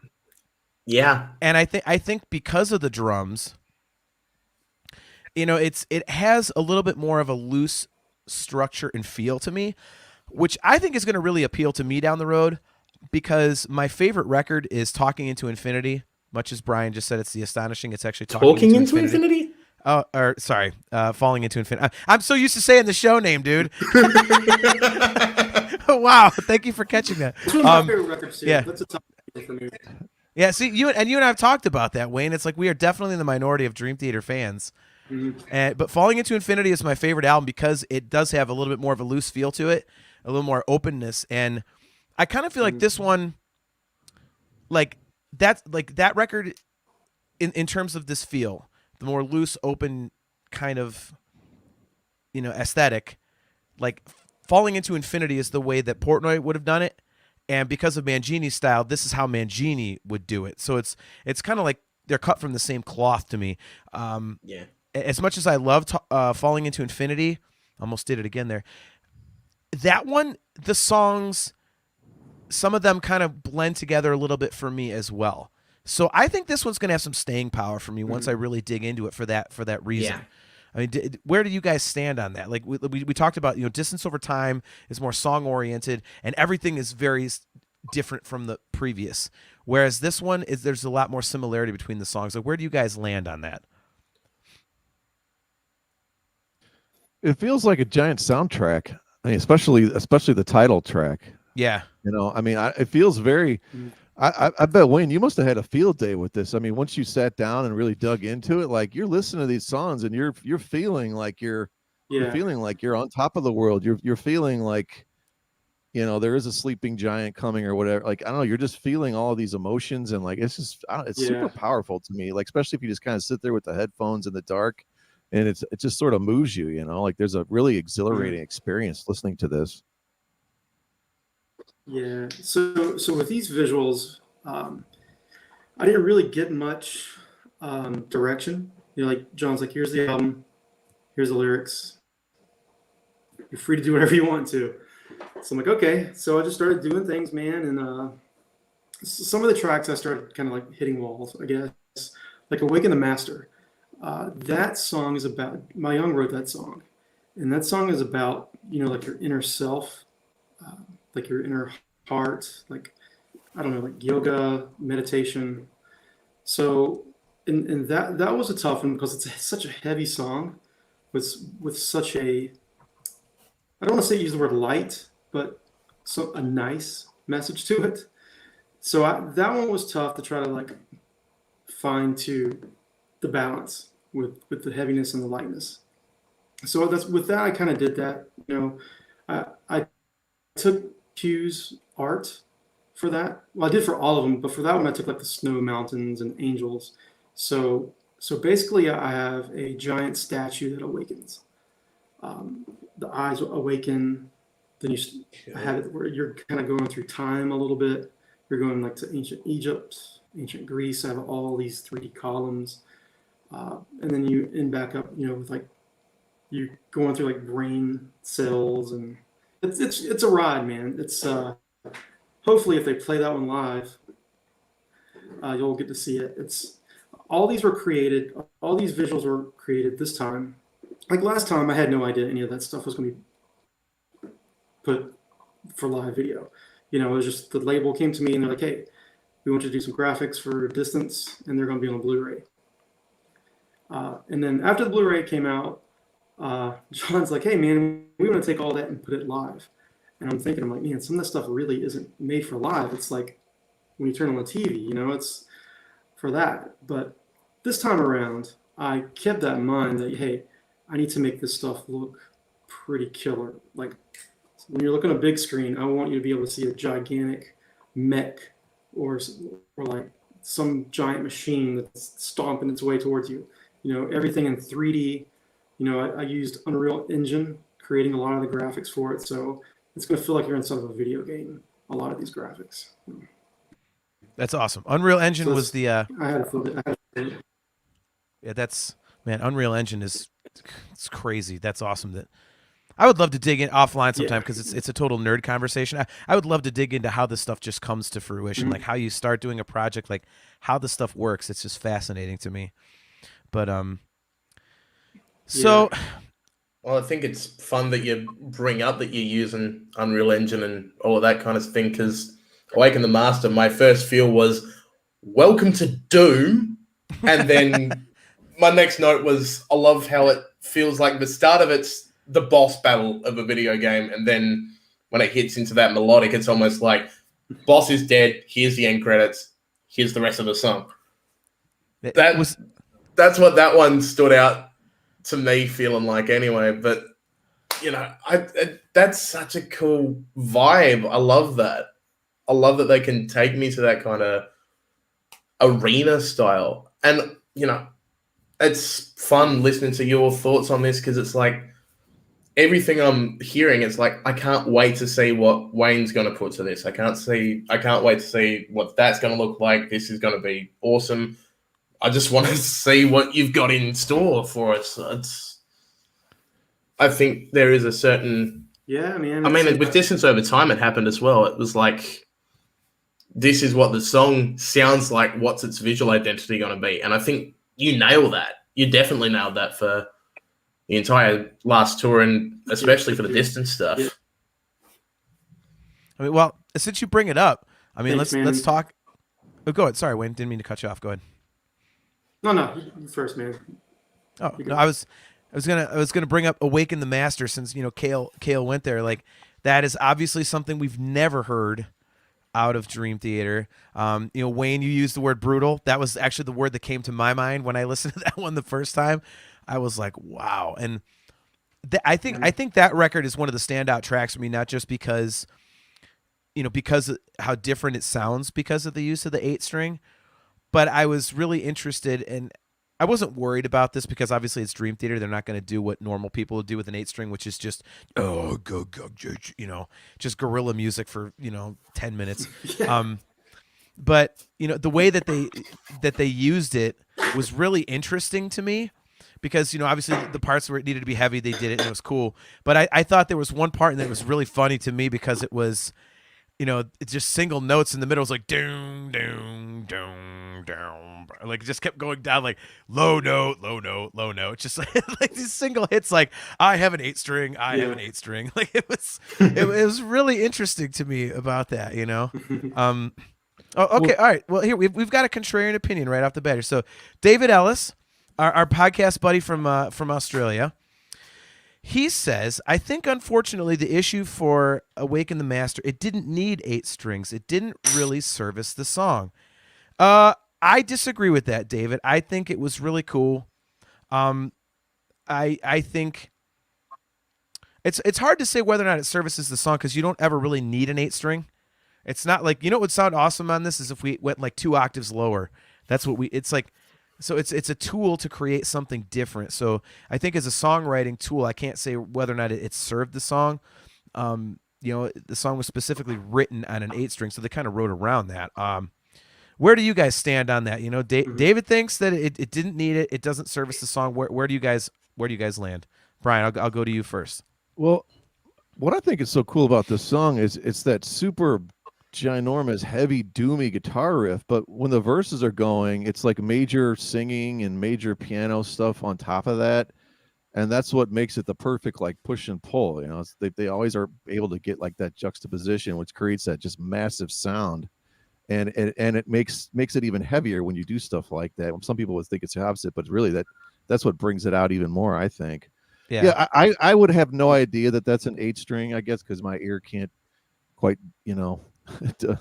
Yeah. And I think because of the drums, it has a little bit more of a loose structure and feel to me. which I think is going to really appeal to me down the road, because my favorite record is Talking Into Infinity. Much as Brian just said, it's the astonishing. It's actually Talking into infinity? Oh, or sorry, Falling Into Infinity. I'm so used to saying the show name, dude. Wow, thank you for catching that. It's one of my favorite records too. yeah. That's a top for me. Yeah, see, you and I have talked about that, Wayne. It's like we are definitely in the minority of Dream Theater fans. But Falling Into Infinity is my favorite album because it does have a little bit more of a loose feel to it, a little more openness, and I kind of feel like this one, like that record, in terms of this feel, the more loose, open kind of, aesthetic, like Falling Into Infinity is the way that Portnoy would have done it, and because of Mangini's style, this is how Mangini would do it. So it's kind of like they're cut from the same cloth to me. Yeah. As much as I love Falling Into Infinity, almost did it again there. That one, the songs, some of them kind of blend together a little bit for me as well. So I think this one's going to have some staying power for me once I really dig into it for that reason. Yeah. I mean, where do you guys stand on that? Like we talked about, Distance Over Time is more song oriented, and everything is very different from the previous. Whereas this one there's a lot more similarity between the songs. Like, where do you guys land on that? It feels like a giant soundtrack. I mean, especially the title track. Yeah. I mean, it feels very. I bet, Wayne, you must have had a field day with this. I mean, once you sat down and really dug into it, like you're listening to these songs and you're feeling like you're feeling like you're on top of the world. You're feeling like, there is a sleeping giant coming or whatever. Like, I don't know, you're just feeling all of these emotions, and like it's just it's super powerful to me. Like, especially if you just kind of sit there with the headphones in the dark, and it just sort of moves you. Like there's a really exhilarating experience listening to this. Yeah. So with these visuals, I didn't really get much direction. Like John's like, here's the album, here's the lyrics. You're free to do whatever you want to. So I'm like, okay. So I just started doing things, man. And some of the tracks I started kind of like hitting walls, I guess. Like Awaken the Master. That song is about, my young wrote that song. And that song is about, like your inner self. Like your inner heart, like, I don't know, like yoga, meditation. So, and that was a tough one because it's such a heavy song with such a, I don't want to say use the word light, but a nice message to it. So that one was tough to try to like find to the balance with the heaviness and the lightness. So with that, I kind of did that, I took Q's art for that. Well, I did for all of them, but for that one, I took like the snow mountains and angels. So basically, I have a giant statue that awakens. The eyes awaken. Then I have it where you're kind of going through time a little bit. You're going like to ancient Egypt, ancient Greece. I have all these 3D columns, and then you end back up, with like you going through like brain cells and. It's a ride, man. It's hopefully if they play that one live, you'll get to see it. All these visuals were created this time. Like last time, I had no idea any of that stuff was going to be put for live video. It was just the label came to me and they're like, hey, we want you to do some graphics for Distance, and they're going to be on Blu-ray. And then after the Blu-ray came out, John's like, hey man, we want to take all that and put it live. And I'm like, man, some of this stuff really isn't made for live. It's like when you turn on the TV, it's for that. But this time around, I kept that in mind that, hey, I need to make this stuff look pretty killer. Like when you're looking at a big screen, I want you to be able to see a gigantic mech or like some giant machine that's stomping its way towards you. Everything in 3D. I used Unreal Engine, creating a lot of the graphics for it, so it's going to feel like you're inside of a video game, a lot of these graphics. That's awesome. Unreal Engine was the... I had to yeah, man, Unreal Engine it's crazy. That's awesome. I would love to dig in offline sometime because it's a total nerd conversation. I would love to dig into how this stuff just comes to fruition, like how you start doing a project, like how this stuff works. It's just fascinating to me. But... So Well, I think it's fun that you bring up that you're using Unreal Engine and all of that kind of thing, because Awaken the Master, my first feel was, welcome to Doom. And then my next note was, I love how it feels like the start of it's the boss battle of a video game. And then when it hits into that melodic, it's almost like, boss is dead, here's the end credits, here's the rest of the song. That's what that one stood out to me feeling like anyway. But that's such a cool vibe. I love that. I love that they can take me to that kind of arena style. And it's fun listening to your thoughts on this, because it's like everything I'm hearing, it's like I can't wait to see what Wayne's going to put to this. I can't wait to see what that's going to look like. This is going to be awesome. I just want to see what you've got in store for us. I think there is a certain... Yeah, man. I mean, with Distance Over Time, it happened as well. It was like, this is what the song sounds like. What's its visual identity going to be? And I think you nailed that. You definitely nailed that for the entire last tour, and especially for the Distance stuff. Yeah. I mean, well, since you bring it up, I mean, Thanks, let's talk. Oh, go ahead. Sorry, Wayne. Didn't mean to cut you off. Go ahead. No, you first, man. Oh, no, I was gonna bring up Awaken the Master, since Kale went there. Like, that is obviously something we've never heard out of Dream Theater. Wayne, you used the word brutal. That was actually the word that came to my mind when I listened to that one the first time. I was like, wow. And I think that record is one of the standout tracks for me, not just because because of how different it sounds because of the use of the 8-string, but I was really interested, and I wasn't worried about this because obviously it's Dream Theater. They're not going to do what normal people would do with an 8-string, which is just just guerrilla music for 10 minutes. Yeah. But the way that they used it was really interesting to me, because obviously the parts where it needed to be heavy, they did it, and it was cool. But I thought there was one part that was really funny to me, because it was it's just single notes in the middle. It was like doom doom doom doom, like it just kept going down, like low note low note low note. It's just like these single hits, like I have an 8-string, I have an 8-string. Like it was really interesting to me about that. Oh, okay, all right. Well, here we've got a contrarian opinion right off the bat here. So David Ellis, our podcast buddy from Australia, he says, I think unfortunately the issue for Awaken the Master, it didn't need 8 strings. It didn't really service the song. I disagree with that, David. I think it was really cool. I think it's hard to say whether or not it services the song, because you don't ever really need an 8-string. It's not like, what would sound awesome on this is if we went like 2 octaves lower. That's what it's like. So it's a tool to create something different. So I think as a songwriting tool, I can't say whether or not it served the song. The song was specifically written on an 8-string, so they kind of wrote around that. Where do you guys stand on that? David thinks that it didn't need it. It doesn't service the song. Where do you guys land? Brian, I'll go to you first. Well, what I think is so cool about this song is it's that super ginormous, heavy, doomy guitar riff, but when the verses are going, it's like major singing and major piano stuff on top of that, and that's what makes it the perfect like push and pull. They always are able to get like that juxtaposition, which creates that just massive sound, and it makes it even heavier when you do stuff like that. Some people would think it's the opposite, but really that's what brings it out even more, I think. Yeah, I would have no idea that that's an 8-string, I guess, because my ear can't quite to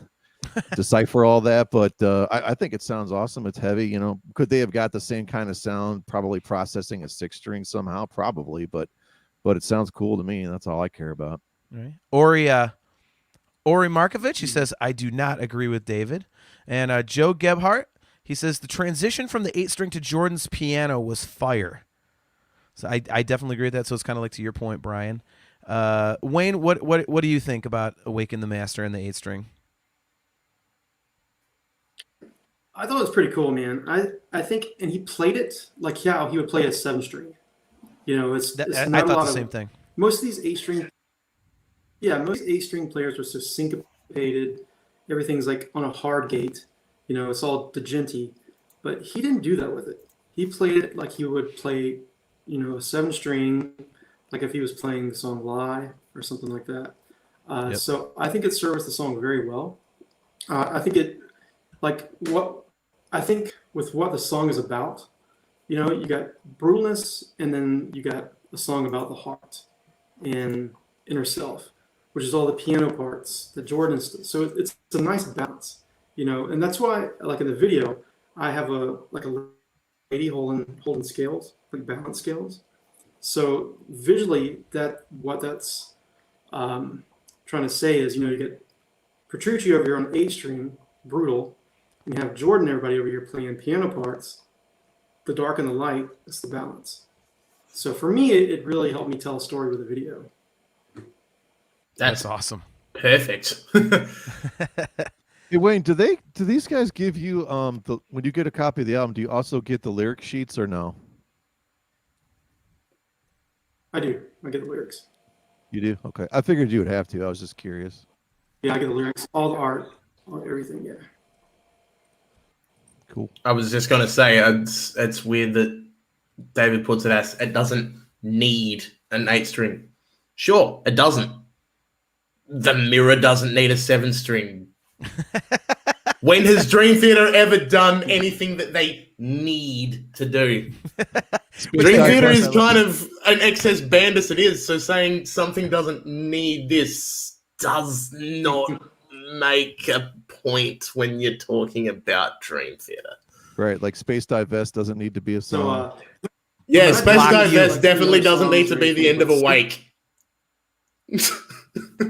decipher all that, but I think it sounds awesome. It's heavy. Could they have got the same kind of sound probably processing a 6-string somehow? Probably, but it sounds cool to me, and that's all I care about. Right. Ori Markovich, he says, I do not agree with David. And Joe Gebhardt, he says, the transition from the 8-string to Jordan's piano was fire. So I definitely agree with that. So it's kind of like to your point, Brian. Wayne, what do you think about Awaken the Master and the 8-string? I thought it was pretty cool, man. I think, and he played it like how he would play a 7-string. It's not I thought the same thing. Most of these 8-string, most 8-string players are so syncopated. Everything's like on a hard gate. It's all digenty. But he didn't do that with it. He played it like he would play, a 7-string, like if he was playing the song "Lie" or something like that. Yep. So I think it serves the song very well. I think it, like what I think with what the song is about. You know, you got brutalness, and then you got a song about the heart and inner self, which is all the piano parts that Jordan. So it's a nice balance, you know, and that's why, like in the video, I have a lady holding scales, like balance scales. So visually, what that's trying to say is, you know, you get Petrucci over here on 8 string, brutal, and you have Jordan, everybody over here playing piano parts. The dark and the light is the balance. So for me, it really helped me tell a story with a video. That's awesome. Perfect. Hey Wayne, do these guys give you when you get a copy of the album, do you also get the lyric sheets or no? I do. I get the lyrics. You do? Okay. I figured you would have to. I was just curious. Yeah, I get the lyrics, all the art, everything. Yeah. Cool. I was just going to say, it's weird that David puts it as it doesn't need an 8 string. Sure, it doesn't. The Mirror doesn't need a 7 string. When has Dream Theater ever done anything that they need to do? Dream Theater is kind of an excess band as it is, so saying something doesn't need this does not make a point when you're talking about Dream Theater. Right, like Space Divest doesn't need to be a song. So, Yeah, I'd Space block you, Divest like, definitely two other doesn't need songs to be or the end of anything. Awake.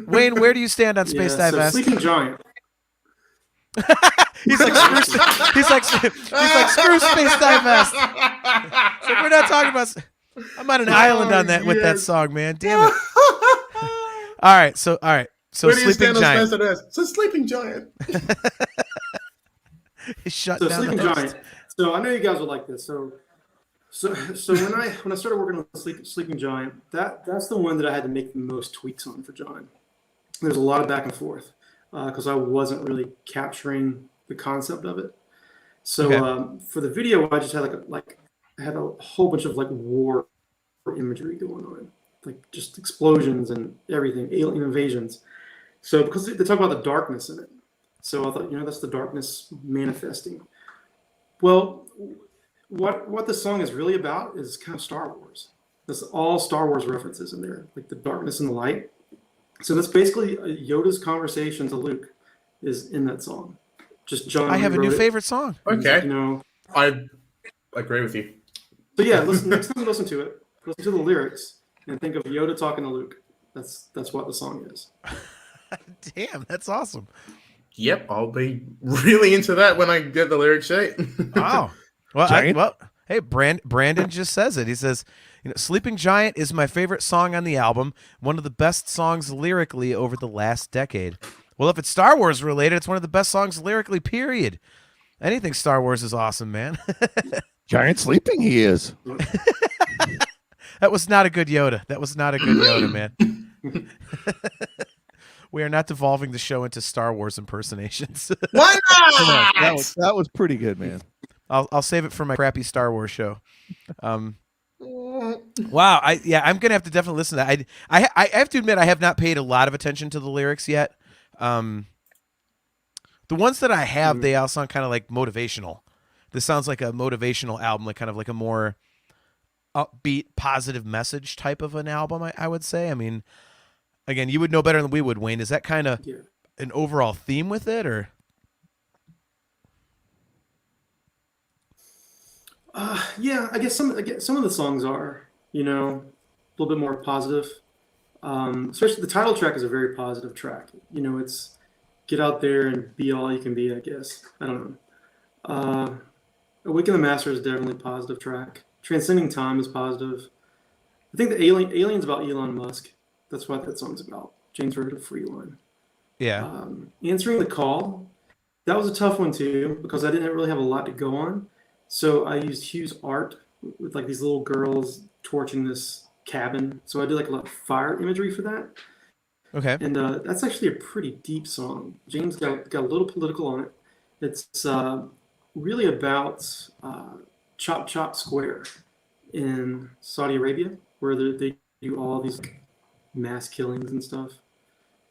Wayne, where do you stand on Space yeah, Divest? so Sleeping Giant. He's like, screw Space Divest. It's like, we're not talking about. I'm on an island on that with that song, man. Damn it. All right, so Where do you Sleeping stand on Giant. Space Divest? So Sleeping Giant. Shut So down Sleeping the host. Giant. So I know you guys would like this. So when I started working on Sleeping Giant, that's the one that I had to make the most tweaks on for John. There's a lot of back and forth because I wasn't really capturing the concept of it. So Okay. for the video, I just had I had a whole bunch of like war imagery going on, like just explosions and everything, alien invasions. So because they talk about the darkness in it, so I thought, you know, that's the darkness manifesting. Well, what the song is really about is kind of Star Wars. There's all Star Wars references in there, like the darkness and the light. So that's basically Yoda's conversation to Luke is in that song. Just John. I have a new rewrote it. favorite song. Okay. You know. I agree with you. So yeah, listen. Next time you listen to it, listen to the lyrics and think of Yoda talking to Luke. That's what the song is. Damn, that's awesome. Yep, I'll be really into that when I get the lyric sheet. Wow. Well, Giant? hey, Brandon just says it. He says, you know, Sleeping Giant is my favorite song on the album, one of the best songs lyrically over the last decade. Well, if it's Star Wars related, it's one of the best songs lyrically, period. Anything Star Wars is awesome, man. Giant sleeping he is. That was not a good Yoda. That was not a good Yoda, man. We are not devolving the show into Star Wars impersonations. Why not? That was pretty good, man. I'll save it for my crappy Star Wars show. Wow, I'm gonna have to definitely listen to that. I have to admit I have not paid a lot of attention to the lyrics yet. The ones that I have, they all sound kind of like motivational. This sounds like a motivational album, like kind of like a more upbeat, positive message type of an album. I would say. I mean, again, you would know better than we would, Wayne. Is that kind of an overall theme with it, or? Yeah, I guess some of the songs are, you know, a little bit more positive. Especially the title track is a very positive track. You know, it's get out there and be all you can be, I guess. I don't know. Awaken the Master is definitely a positive track. Transcending Time is positive. I think the Alien's about Elon Musk. That's what that song's about. James wrote a free line. Yeah. Answering the Call, that was a tough one too because I didn't really have a lot to go on. So I used Hugh's art with like these little girls torching this cabin. So I did like a lot of fire imagery for that. Okay. And that's actually a pretty deep song. James got a little political on it. It's really about Chop Chop Square in Saudi Arabia, where they do all these mass killings and stuff.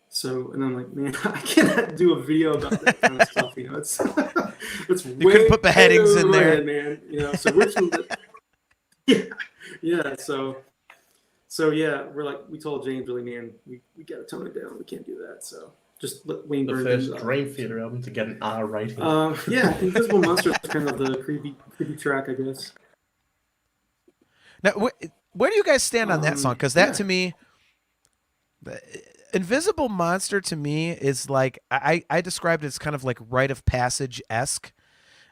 So, and I'm like, man, I cannot do a video about that kind of stuff. You know, it's it's You could put beheadings in there, man. You know, so we're just, yeah. So yeah, we told James, really, man, we got to tone it down. We can't do that. So just let Wayne The burn first things Dream Theater album to get an R rating. Yeah, Invisible Monster is kind of the creepy track, I guess. now where do you guys stand on that song? Because that to me, Invisible Monster to me is like, I described it as kind of like rite of passage-esque.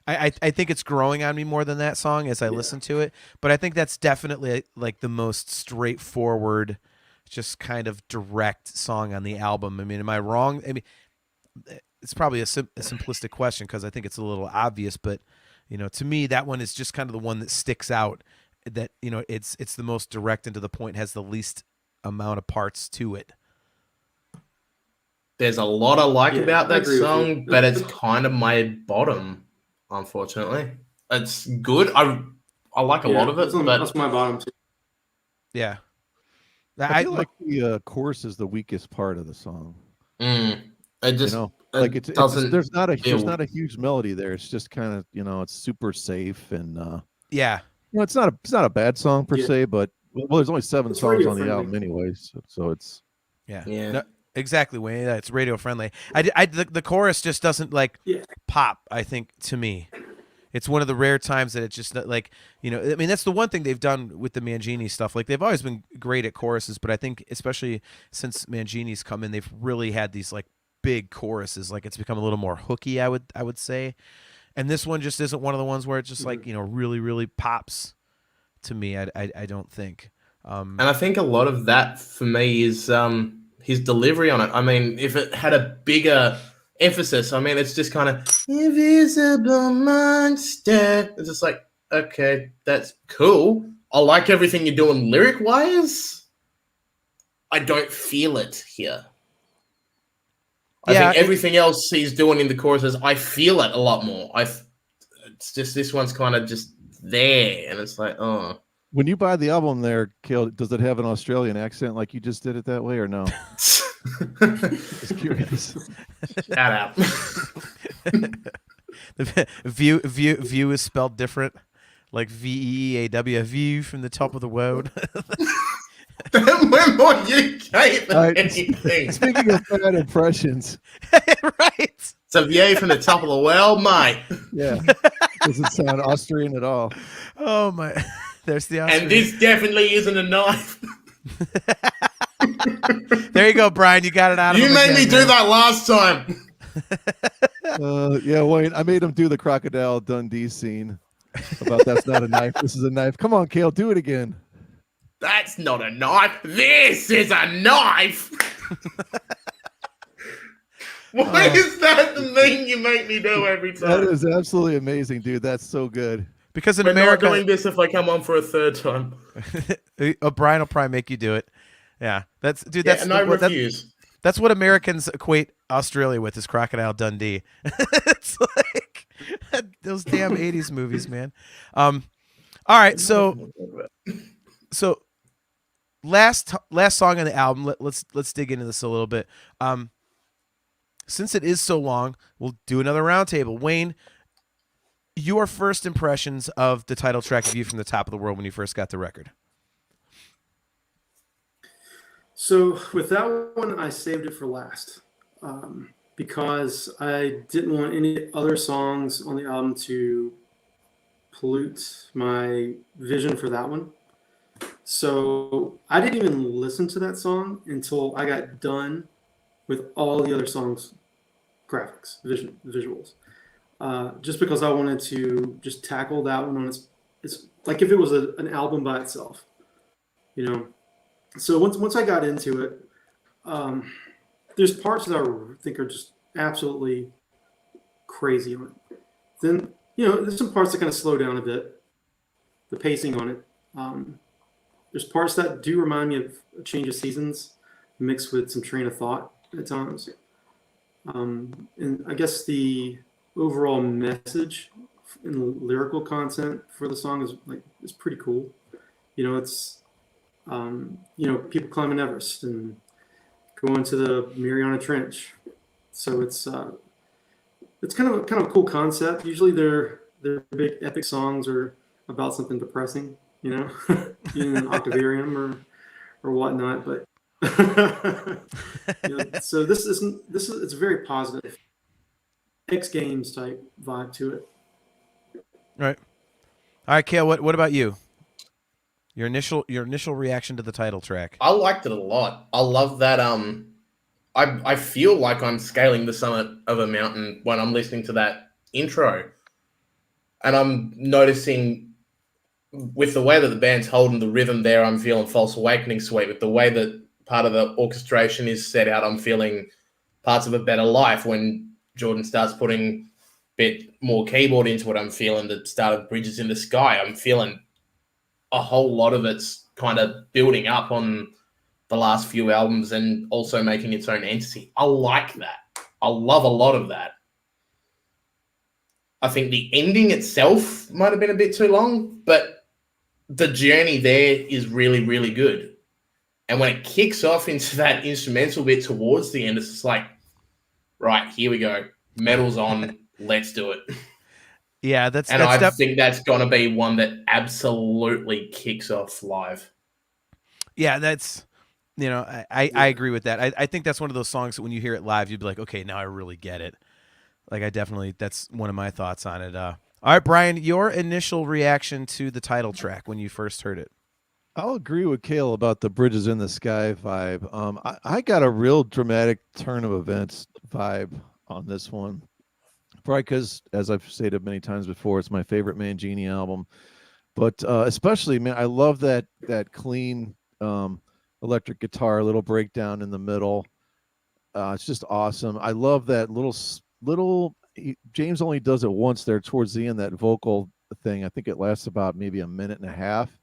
I think it's growing on me more than that song as I listen to it, but I think that's definitely like the most straightforward, just kind of direct song on the album. I mean, am I wrong? I mean, it's probably a simplistic question because I think it's a little obvious, but you know, to me, that one is just kind of the one that sticks out. That, you know, it's the most direct and to the point, has the least amount of parts to it. There's a lot I like about I that agree with song, you. but it's kind of my bottom, unfortunately. It's good. I like a lot of it, but that's my bottom too. Yeah. I feel like the chorus is the weakest part of the song. it just, you know, like it's doesn't. there's not a huge melody there. It's just kind of, you know, it's super safe and yeah. you know, it's not a bad song per se, but well, there's only 7 songs on the radio-friendly. album anyways, so it's Yeah. Yeah. No, exactly, Wayne. It's radio friendly. The chorus just doesn't like pop, I think, to me. It's one of the rare times that it's just like, you know, I mean, that's the one thing they've done with the Mangini stuff. Like, they've always been great at choruses, but I think especially since Mangini's come in, they've really had these like big choruses. Like, it's become a little more hooky, I would say. And this one just isn't one of the ones where it just like, you know, really, really pops to me. I don't think. And I think a lot of that for me is his delivery on it. I mean, if it had a bigger emphasis, I mean, it's just kind of invisible monster. It's just like, okay, that's cool. I like everything you're doing lyric wise. I don't feel it here. I think everything else he's doing in the choruses, I feel it a lot more. It's just this one's kind of just there, and it's like, oh. When you buy the album there, Kale, does it have an Australian accent like you just did it that way or no? Just curious. Shout out. The view is spelled different, like VEAW, view from the top of the world. We're more UK than anything. Speaking of bad impressions, right? It's a view from the top of the world, mate. Yeah, doesn't sound Austrian at all. Oh my! There's the Austrian. And this definitely isn't a knife. There you go, Brian. You got it out of You made me do that last time. Yeah, Wayne, I made him do the Crocodile Dundee scene about that's not a knife. This is a knife. Come on, Kale, do it again. That's not a knife. This is a knife. Why is that the thing you make me do every time? That is absolutely amazing, dude. That's so good. Because in We're America, not doing this if I come on for a third time. Brian will probably make you do it. Yeah, that's And I refuse. That's what Americans equate Australia with, is Crocodile Dundee. It's like those damn 80s movies, man. All right, so last song on the album. Let's dig into this a little bit. Since it is so long, we'll do another roundtable. Wayne, your first impressions of the title track "View from the Top of the World" when you first got the record. So with that one, I saved it for last because I didn't want any other songs on the album to pollute my vision for that one. So I didn't even listen to that song until I got done with all the other songs' graphics, visuals. Just because I wanted to just tackle that one on it's like if it was an album by itself, you know. So once I got into it, there's parts that I think are just absolutely crazy on it. Then, you know, there's some parts that kind of slow down a bit, the pacing on it. There's parts that do remind me of A Change of Seasons mixed with some train of thought at times. And I guess the overall message and lyrical content for the song is pretty cool. You know, it's people climbing Everest and going to the Mariana Trench. So it's kind of a cool concept. Usually their big epic songs are about something depressing, in an octavarium or whatnot. But so this is it's a very positive X Games type vibe to it. All right, Kale. What about you? Your initial reaction to the title track. I liked it a lot. I love that. I feel like I'm scaling the summit of a mountain when I'm listening to that intro, and I'm noticing with the way that the band's holding the rhythm there, I'm feeling False Awakening sweet. With the way that part of the orchestration is set out, I'm feeling parts of A Better Life. When Jordan starts putting a bit more keyboard into it, I'm feeling the start of Bridges in the Sky. I'm feeling a whole lot of it's kind of building up on the last few albums and also making its own entity. I like that. I love a lot of that. I think the ending itself might have been a bit too long, but the journey there is really, really good. And when it kicks off into that instrumental bit towards the end, it's just like, right, here we go. Metal's on. Let's do it. Yeah, I think that's going to be one that absolutely kicks off live. Yeah, that's, I agree with that. I think that's one of those songs that when you hear it live, you'd be like, okay, now I really get it. Like, that's one of my thoughts on it. All right, Brian, your initial reaction to the title track when you first heard it. I'll agree with Kale about the Bridges in the Sky vibe. I got a real dramatic turn of events vibe on this one. Probably because, as I've stated many times before, it's my favorite Mangini album. But especially, man, I love that clean electric guitar, little breakdown in the middle. It's just awesome. I love that little. James only does it once there towards the end, that vocal thing. I think it lasts about maybe a minute and a half.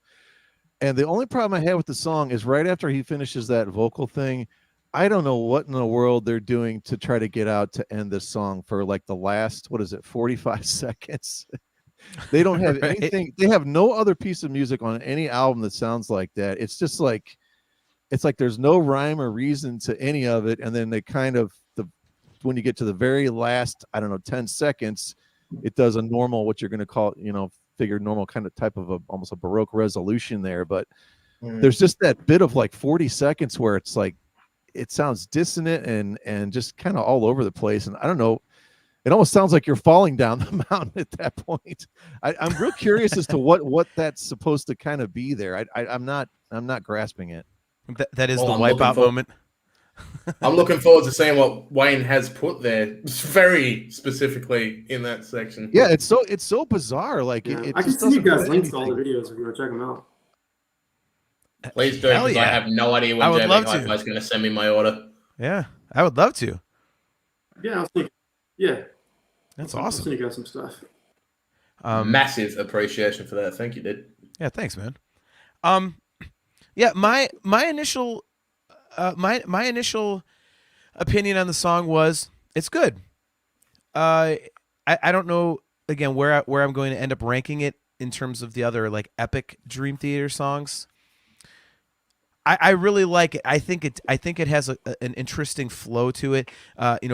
And the only problem I have with the song is right after he finishes that vocal thing, I don't know what in the world they're doing to try to get out to end this song for like the last, 45 seconds. They don't have Right. anything. They have no other piece of music on any album that sounds like that. It's just like, there's no rhyme or reason to any of it. And then they kind of, when you get to the very last, 10 seconds, it does a normal, what you're going to call, figure normal kind of type of almost a Baroque resolution there. But there's just that bit of like 40 seconds where it's like, it sounds dissonant and just kind of all over the place. And I don't know, it almost sounds like you're falling down the mountain at that point. I'm real curious as to what that's supposed to kind of be there. I'm not grasping it. That is the wipeout moment. I'm looking forward to seeing what Wayne has put there, very specifically in that section. Yeah, it's so bizarre. Like, yeah, I can see you guys links to all the videos if you want to check them out. Please do, because I have no idea when JB Hi-Fi is going to send me my order. Yeah, I would love to. Yeah, I was thinking. Yeah, that's awesome. I'll send you guys some stuff. Massive appreciation for that. Thank you, dude. Yeah, thanks, man. Yeah, my initial my initial opinion on the song was it's good. I don't know again where I'm going to end up ranking it in terms of the other like epic Dream Theater songs. I really like it. I think it has an interesting flow to it.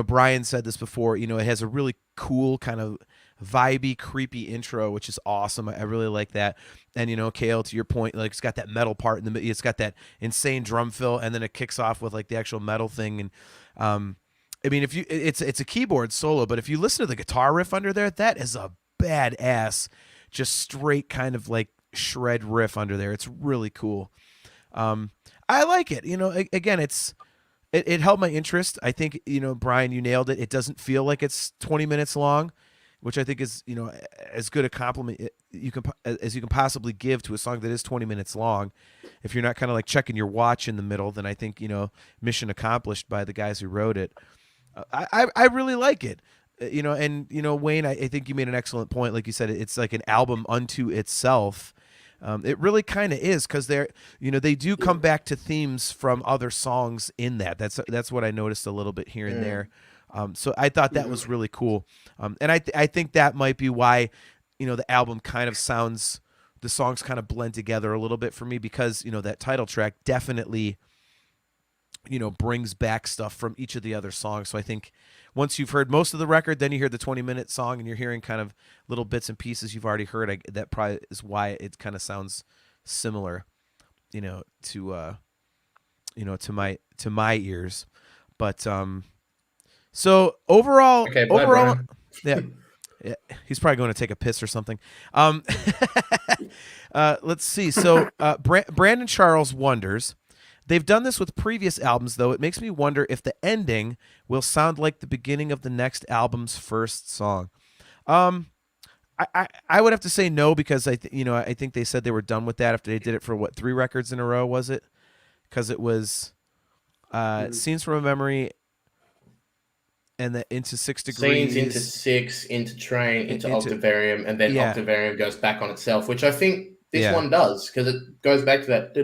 Brian said this before. It has a really cool kind of vibey, creepy intro, which is awesome. I really like that. And Kale, to your point, like it's got that metal part in the middle. It's got that insane drum fill, and then it kicks off with like the actual metal thing. And I mean, it's a keyboard solo, but if you listen to the guitar riff under there, that is a badass, just straight kind of like shred riff under there. It's really cool. I like it. Again, it held my interest. I think, Brian, you nailed it. It doesn't feel like it's 20 minutes long, which I think is, as good a compliment as you can possibly give to a song that is 20 minutes long. If you're not kind of like checking your watch in the middle, then I think, mission accomplished by the guys who wrote it. I really like it. Wayne, I think you made an excellent point. Like you said, it's like an album unto itself. It really kind of is, because they do come back to themes from other songs in that. That's what I noticed a little bit here and there. So I thought that was really cool. And I think that might be why, the album kind of sounds the songs kind of blend together a little bit for me because, that title track definitely, brings back stuff from each of the other songs. So I think once you've heard most of the record, then you hear the 20-minute song and you're hearing kind of little bits and pieces you've already heard. That probably is why it kind of sounds similar, to my ears. But so overall, Okay, bye, Brian. yeah, he's probably going to take a piss or something. Let's see. So Brandon Charles wonders, they've done this with previous albums, though. It makes me wonder if the ending will sound like the beginning of the next album's first song. I would have to say no, because I think they said they were done with that after they did it for 3 records in a row, was it? Because it was Scenes from a Memory, and the Into 6 Degrees. Scenes, Into 6, Into Train, into Octavarium, and then Octavarium goes back on itself, which I think this one does, because it goes back to that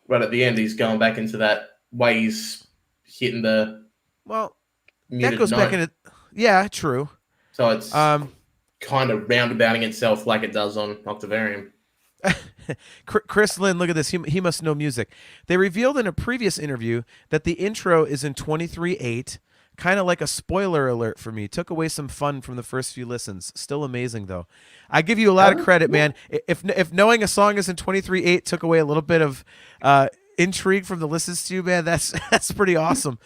right at the end. He's going back into that way he's hitting the that goes back into true. So it's kind of roundabouting itself like it does on Octavarium. Chris Lynn, look at this. He must know music. They revealed in a previous interview that the intro is in 23/8, kind of like a spoiler alert for me. Took away some fun from the first few listens. Still amazing, though. I give you a lot of credit, man. If knowing a song is in 23/8 took away a little bit of intrigue from the listens to you, man, that's pretty awesome.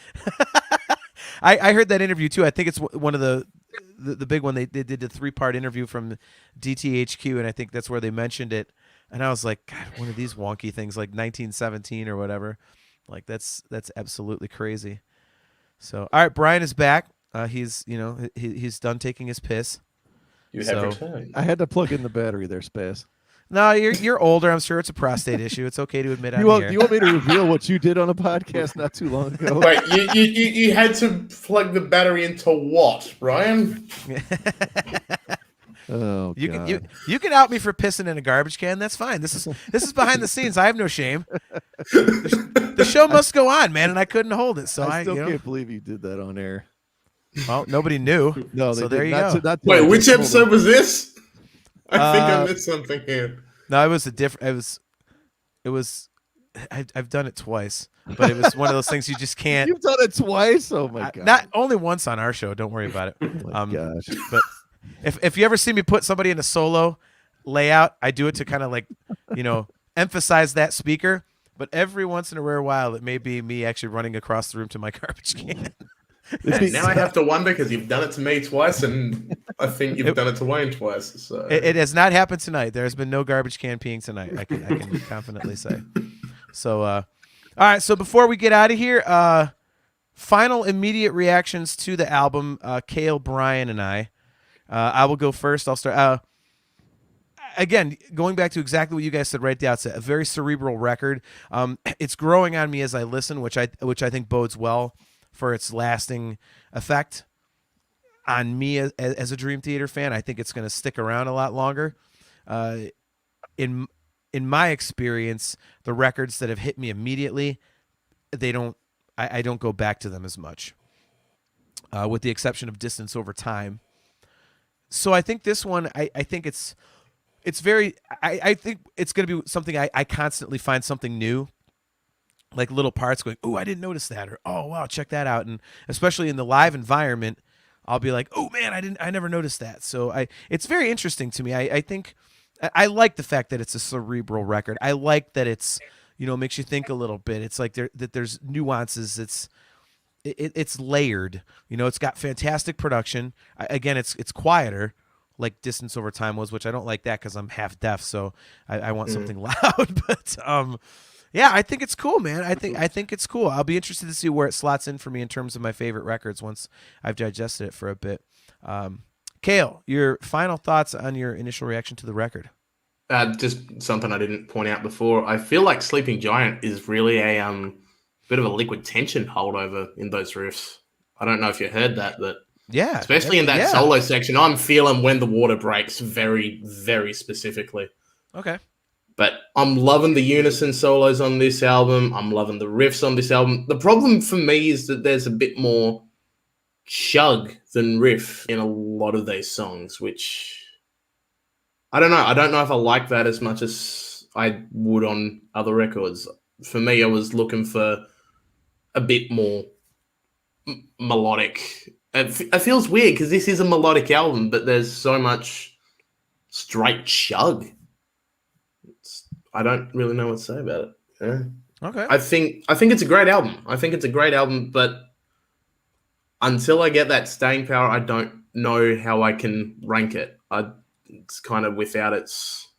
I heard that interview, too. I think it's one of the big one. They did a 3-part interview from DTHQ, and I think that's where they mentioned it. And I was like, God, one of these wonky things like 1917 or whatever. Like that's absolutely crazy. So, all right, Brian is back. He's he's done taking his piss. You have returned. I had to plug in the battery there, Spaz. No, you're older. I'm sure it's a prostate issue. It's okay to admit. You want me to reveal what you did on a podcast not too long ago? Wait, you had to plug the battery into what, Brian? Oh, God. You can out me for pissing in a garbage can. That's fine. This is behind the scenes. I have no shame. The show must go on, man, and I couldn't hold it. So I still can't believe you did that on air. Well, nobody knew. No, so there you go. Wait, which episode was this? I think I missed something here. No, it was a different. It was. I've done it twice, but it was one of those things you just can't. You've done it twice. Oh my God! Not only once on our show. Don't worry about it. Oh my gosh! But if you ever see me put somebody in a solo layout, I do it to kind of like, emphasize that speaker. But every once in a rare while, it may be me actually running across the room to my garbage can. Now I have to wonder, because you've done it to me twice, and I think you've done it to Wayne twice. So it has not happened tonight. There has been no garbage can peeing tonight. I can confidently say. So, all right. So before we get out of here, final immediate reactions to the album. Cale, Brian, and I will go first. I'll start. Again, going back to exactly what you guys said right at the outset, a very cerebral record. It's growing on me as I listen, which I think bodes well for its lasting effect on me as a Dream Theater fan. I think it's going to stick around a lot longer. In my experience, the records that have hit me immediately, I don't go back to them as much, with the exception of Distance Over Time. So I think this one, I think it's very, I think it's going to be something I constantly find something new, like little parts going, oh, I didn't notice that, or oh wow, check that out. And especially in the live environment, I'll be like, oh man, I never noticed that. So it's very interesting to me. I think I like the fact that it's a cerebral record. I like that it's, makes you think a little bit. It's like that there's nuances. It's layered. It's got fantastic production. Again, it's quieter, like Distance Over Time was, which I don't like that because I'm half deaf, so I want something loud. But yeah, I think it's cool, man. I think it's cool. I'll be interested to see where it slots in for me in terms of my favorite records once I've digested it for a bit. Cale, your final thoughts on your initial reaction to the record? Just something I didn't point out before. I feel like Sleeping Giant is really a bit of a Liquid Tension holdover in those riffs. I don't know if you heard that, but yeah, especially in that solo section, I'm feeling When the Water Breaks very, very specifically. Okay. But I'm loving the unison solos on this album. I'm loving the riffs on this album. The problem for me is that there's a bit more chug than riff in a lot of these songs, which I don't know. I don't know if I like that as much as I would on other records. For me, I was looking for a bit more melodic. It feels weird because this is a melodic album, but there's so much straight chug. I don't really know what to say about it. Yeah. Okay. I think it's a great album. But until I get that staying power, I don't know how I can rank it. It's kind of without its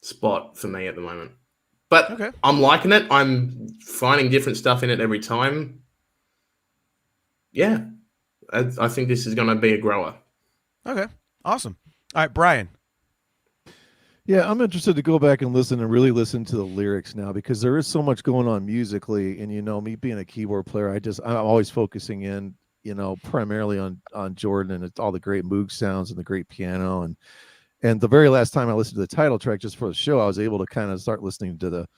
spot for me at the moment. But Okay. I'm liking it. I'm finding different stuff in it every time. Yeah, I think this is going to be a grower. Okay. Awesome. All right, Brian. Yeah, I'm interested to go back and listen and really listen to the lyrics now because there is so much going on musically. And, me being a keyboard player, I'm always focusing in, primarily on Jordan and it's all the great Moog sounds and the great piano. And the very last time I listened to the title track just for the show, I was able to kind of start listening to the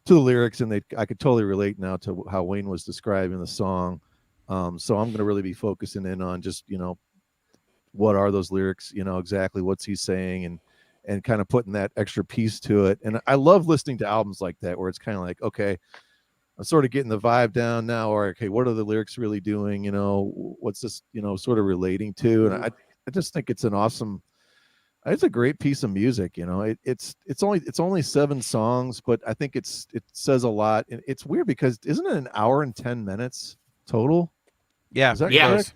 lyrics, and I could totally relate now to how Wayne was describing the song. So I'm going to really be focusing in on just, what are those lyrics, exactly what's he saying, and kind of putting that extra piece to it. And I love listening to albums like that, where it's kind of like, okay, I'm sort of getting the vibe down now, or, okay, what are the lyrics really doing? What's this, sort of relating to? And I just think it's it's a great piece of music. It's only 7 songs, but I think it says a lot. And it's weird because isn't it an hour and 10 minutes total? Yeah. Is that Yeah. correct?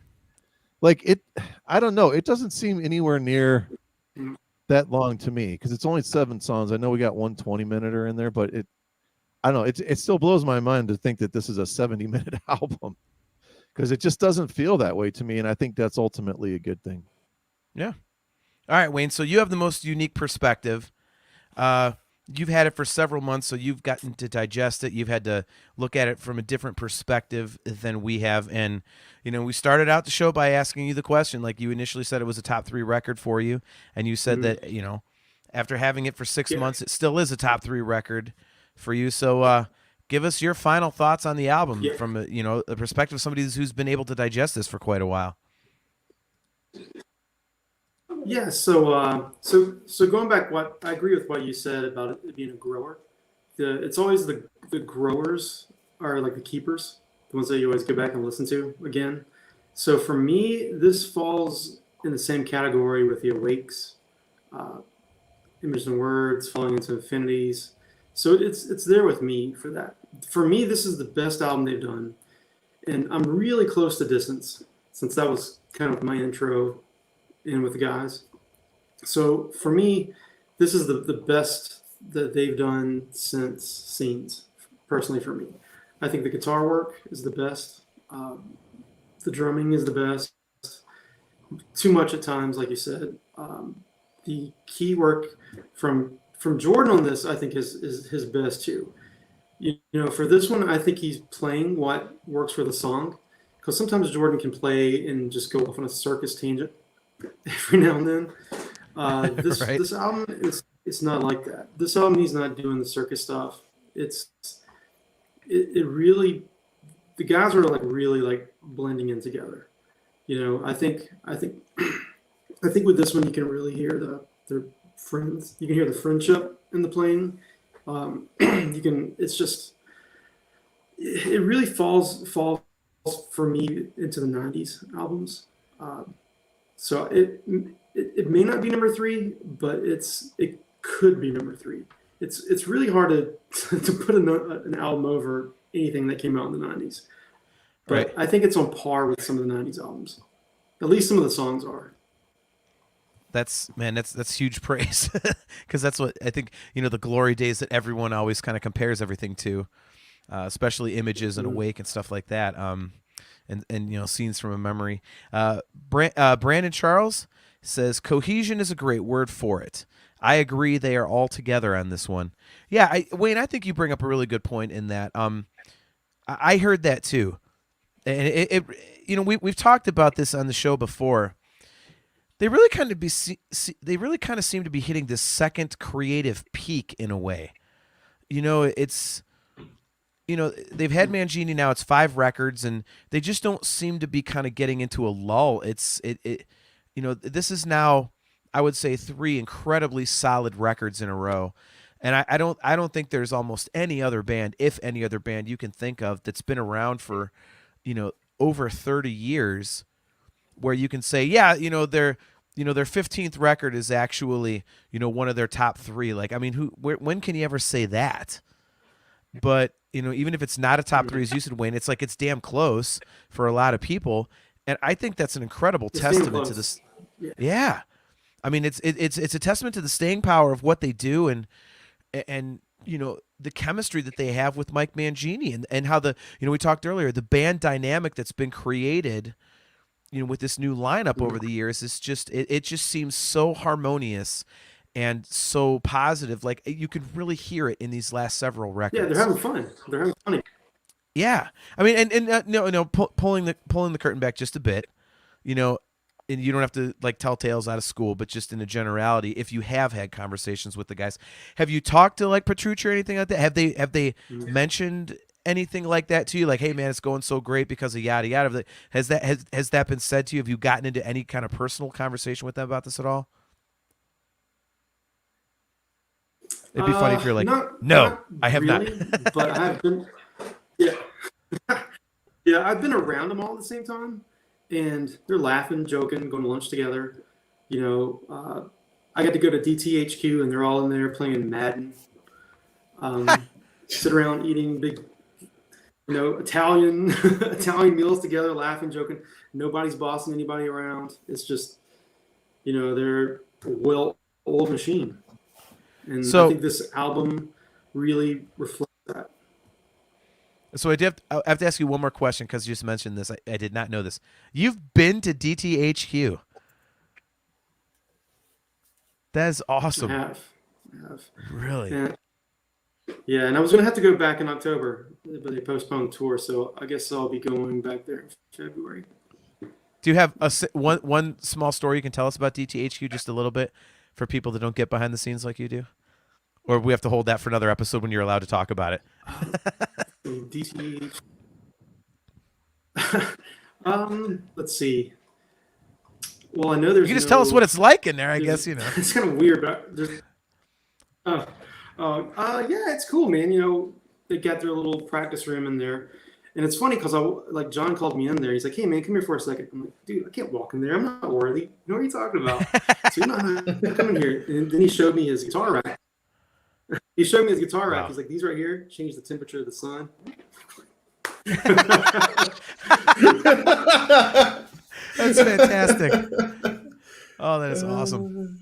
Like I don't know. It doesn't seem anywhere near that long to me because it's only 7 songs. I know we got 1 20-minute in there, but I don't know. It still blows my mind to think that this is a 70-minute album because it just doesn't feel that way to me. And I think that's ultimately a good thing. Yeah. All right, Wayne. So you have the most unique perspective. You've had it for several months, so you've gotten to digest it. You've had to look at it from a different perspective than we have. And, we started out the show by asking you the question. Like, you initially said it was a top 3 record for you. And you said that, after having it for 6 months, it still is a top 3 record for you. So give us your final thoughts on the album from, the perspective of somebody who's been able to digest this for quite a while. Yeah, so going back, what I agree with what you said about it being a grower. It's always the growers are like the keepers, the ones that you always go back and listen to again. So for me, this falls in the same category with the Awakes, Images and Words, Falling into Infinities. So it's there with me for that. For me, this is the best album they've done, and I'm really close to Distance, since that was kind of my intro in with the guys. So for me, this is the best that they've done since Scenes, personally for me. I think the guitar work is the best. The drumming is the best. Too much at times, like you said. The key work from Jordan on this, I think, is his best too. For this one, I think he's playing what works for the song. Because sometimes Jordan can play and just go off on a circus tangent every now and then. Right. This album it's not like that. This album, he's not doing the circus stuff. It really, the guys are like really like blending in together. I think with this one you can really hear the friends. You can hear the friendship in the playing. It really falls for me into the 90s albums. So it may not be number 3, but it could be number 3. It's really hard to put an album over anything that came out in the 90s. But Right. I think it's on par with some of the 90s albums. At least some of the songs are. That's huge praise because that's what I think, the glory days that everyone always kind of compares everything to, especially Images and Awake and stuff like that. And Scenes from a Memory. Brandon Charles says cohesion is a great word for it. I agree, they are all together on this one. Yeah, Wayne, I think you bring up a really good point in that. I heard that too, and we've talked about this on the show before. They really kind of seem to be hitting this second creative peak in a way. It's they've had Mangini now. It's 5 records, and they just don't seem to be kind of getting into a lull. This is now, I would say, 3 incredibly solid records in a row. And I don't think there's almost any other band, if any other band you can think of, that's been around for, over 30 years, where you can say, yeah, their 15th record is actually, one of their top 3. Like, I mean, when can you ever say that? But, even if it's not a top 3, as you said, Wayne, it's like it's damn close for a lot of people. And I think that's an incredible testament to this. Yeah. I mean, it's a testament to the staying power of what they do, and the chemistry that they have with Mike Mangini, and how we talked earlier, the band dynamic that's been created, with this new lineup over the years is just, it just seems so harmonious and so positive. Like, you could really hear it in these last several records. Yeah, they're having fun. They're having fun. Yeah. I mean, pulling the curtain back just a bit, and you don't have to like tell tales out of school, but just in a generality, if you have had conversations with the guys, have you talked to like Petrucci or anything like that? Have they mentioned anything like that to you? Like, hey man, it's going so great because of yada yada. Has that been said to you? Have you gotten into any kind of personal conversation with them about this at all? It'd be funny if you're like, no, I have really, not. But I have been, yeah. Yeah, I've been around them all at the same time, and they're laughing, joking, going to lunch together. I got to go to DTHQ, and they're all in there playing Madden. Sit around eating big, Italian meals together, laughing, joking. Nobody's bossing anybody around. It's just, they're a well-oiled machine. And I think this album really reflects that. So I have to ask you one more question, because you just mentioned this. I did not know this. You've been to DTHQ. That is awesome. I have. Really? And I was going to have to go back in October, but they postponed the tour, so I guess I'll be going back there in February. Do you have one small story you can tell us about DTHQ, just a little bit, for people that don't get behind the scenes like you do? Or we have to hold that for another episode when you're allowed to talk about it? DTH. Let's see. Well, I know there's. You can just tell us what it's like in there, I guess. It's kind of weird, but there's. Yeah, it's cool, man. They got their little practice room in there, and it's funny because John called me in there. He's like, "Hey, man, come here for a second." I'm like, "Dude, I can't walk in there. I'm not worthy. What are you talking about?" So come in here, and then he showed me his guitar rack. He's like, "These right here change the temperature of the sun." That's fantastic. Oh, that is awesome.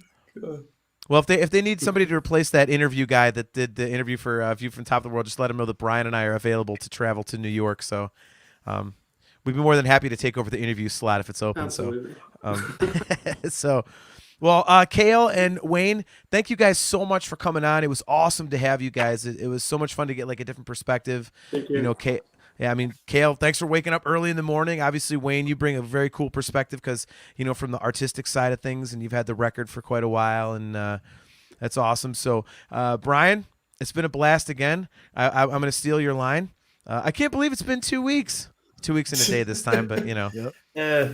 Well, if they need somebody to replace that interview guy that did the interview for View from Top of the World, just let them know that Brian and I are available to travel to New York. So we'd be more than happy to take over the interview slot if it's open. Absolutely. Well, Cale and Wayne, thank you guys so much for coming on. It was awesome to have you guys. It was so much fun to get like a different perspective. Thank you. Cale, thanks for waking up early in the morning. Obviously, Wayne, you bring a very cool perspective because, from the artistic side of things, and you've had the record for quite a while, and that's awesome. So, Brian, it's been a blast again. I'm going to steal your line. I can't believe it's been 2 weeks. 2 weeks in a day this time, but, Yep. Yeah.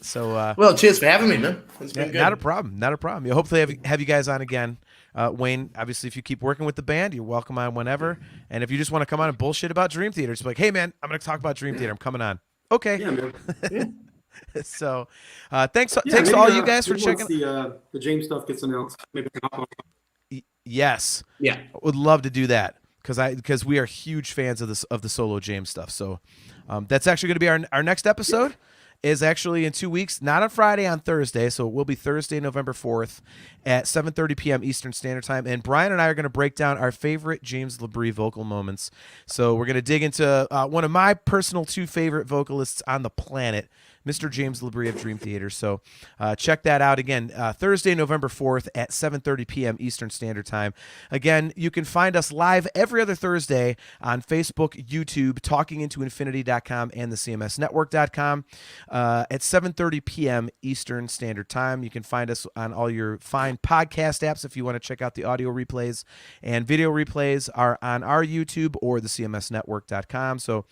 So, well, cheers for having me, man. It's been good. Not a problem. Hopefully have you guys on again. Wayne, obviously, if you keep working with the band, you're welcome on whenever. And if you just want to come on and bullshit about Dream Theater, just be like, hey, man, I'm going to talk about Dream Theater. I'm coming on. Okay. Yeah, man. Yeah. So thanks to all you guys for checking. The James stuff gets announced. Maybe Yes. Yeah. I would love to do that because we are huge fans of the solo James stuff. So that's actually going to be our next episode. Is actually in 2 weeks, not on Friday, on Thursday. So it will be Thursday, November 4th at 7:30 p.m. Eastern Standard Time. And Brian and I are going to break down our favorite James LaBrie vocal moments. So we're going to dig into one of my personal 2 favorite vocalists on the planet, Mr. James Labrie of Dream Theater. So check that out again. Thursday, November 4th at 7:30 p.m. Eastern Standard Time. Again, you can find us live every other Thursday on Facebook, YouTube, talkingintoinfinity.com, and the CMSnetwork.com at 7:30 p.m. Eastern Standard Time. You can find us on all your fine podcast apps if you want to check out the audio replays, and video replays are on our YouTube or the CMSnetwork.com. So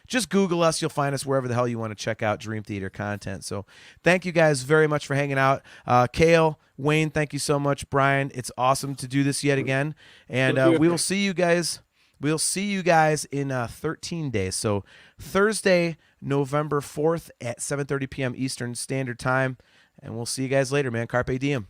just Google us. You'll find us wherever the hell you want to check out Dream Theater content. So thank you guys very much for hanging out. Cale, Wayne, thank you so much. Brian, it's awesome to do this yet again. And we will see you guys. We'll see you guys in 13 days. So Thursday, November 4th at 7:30 p.m. Eastern Standard Time. And we'll see you guys later, man. Carpe diem.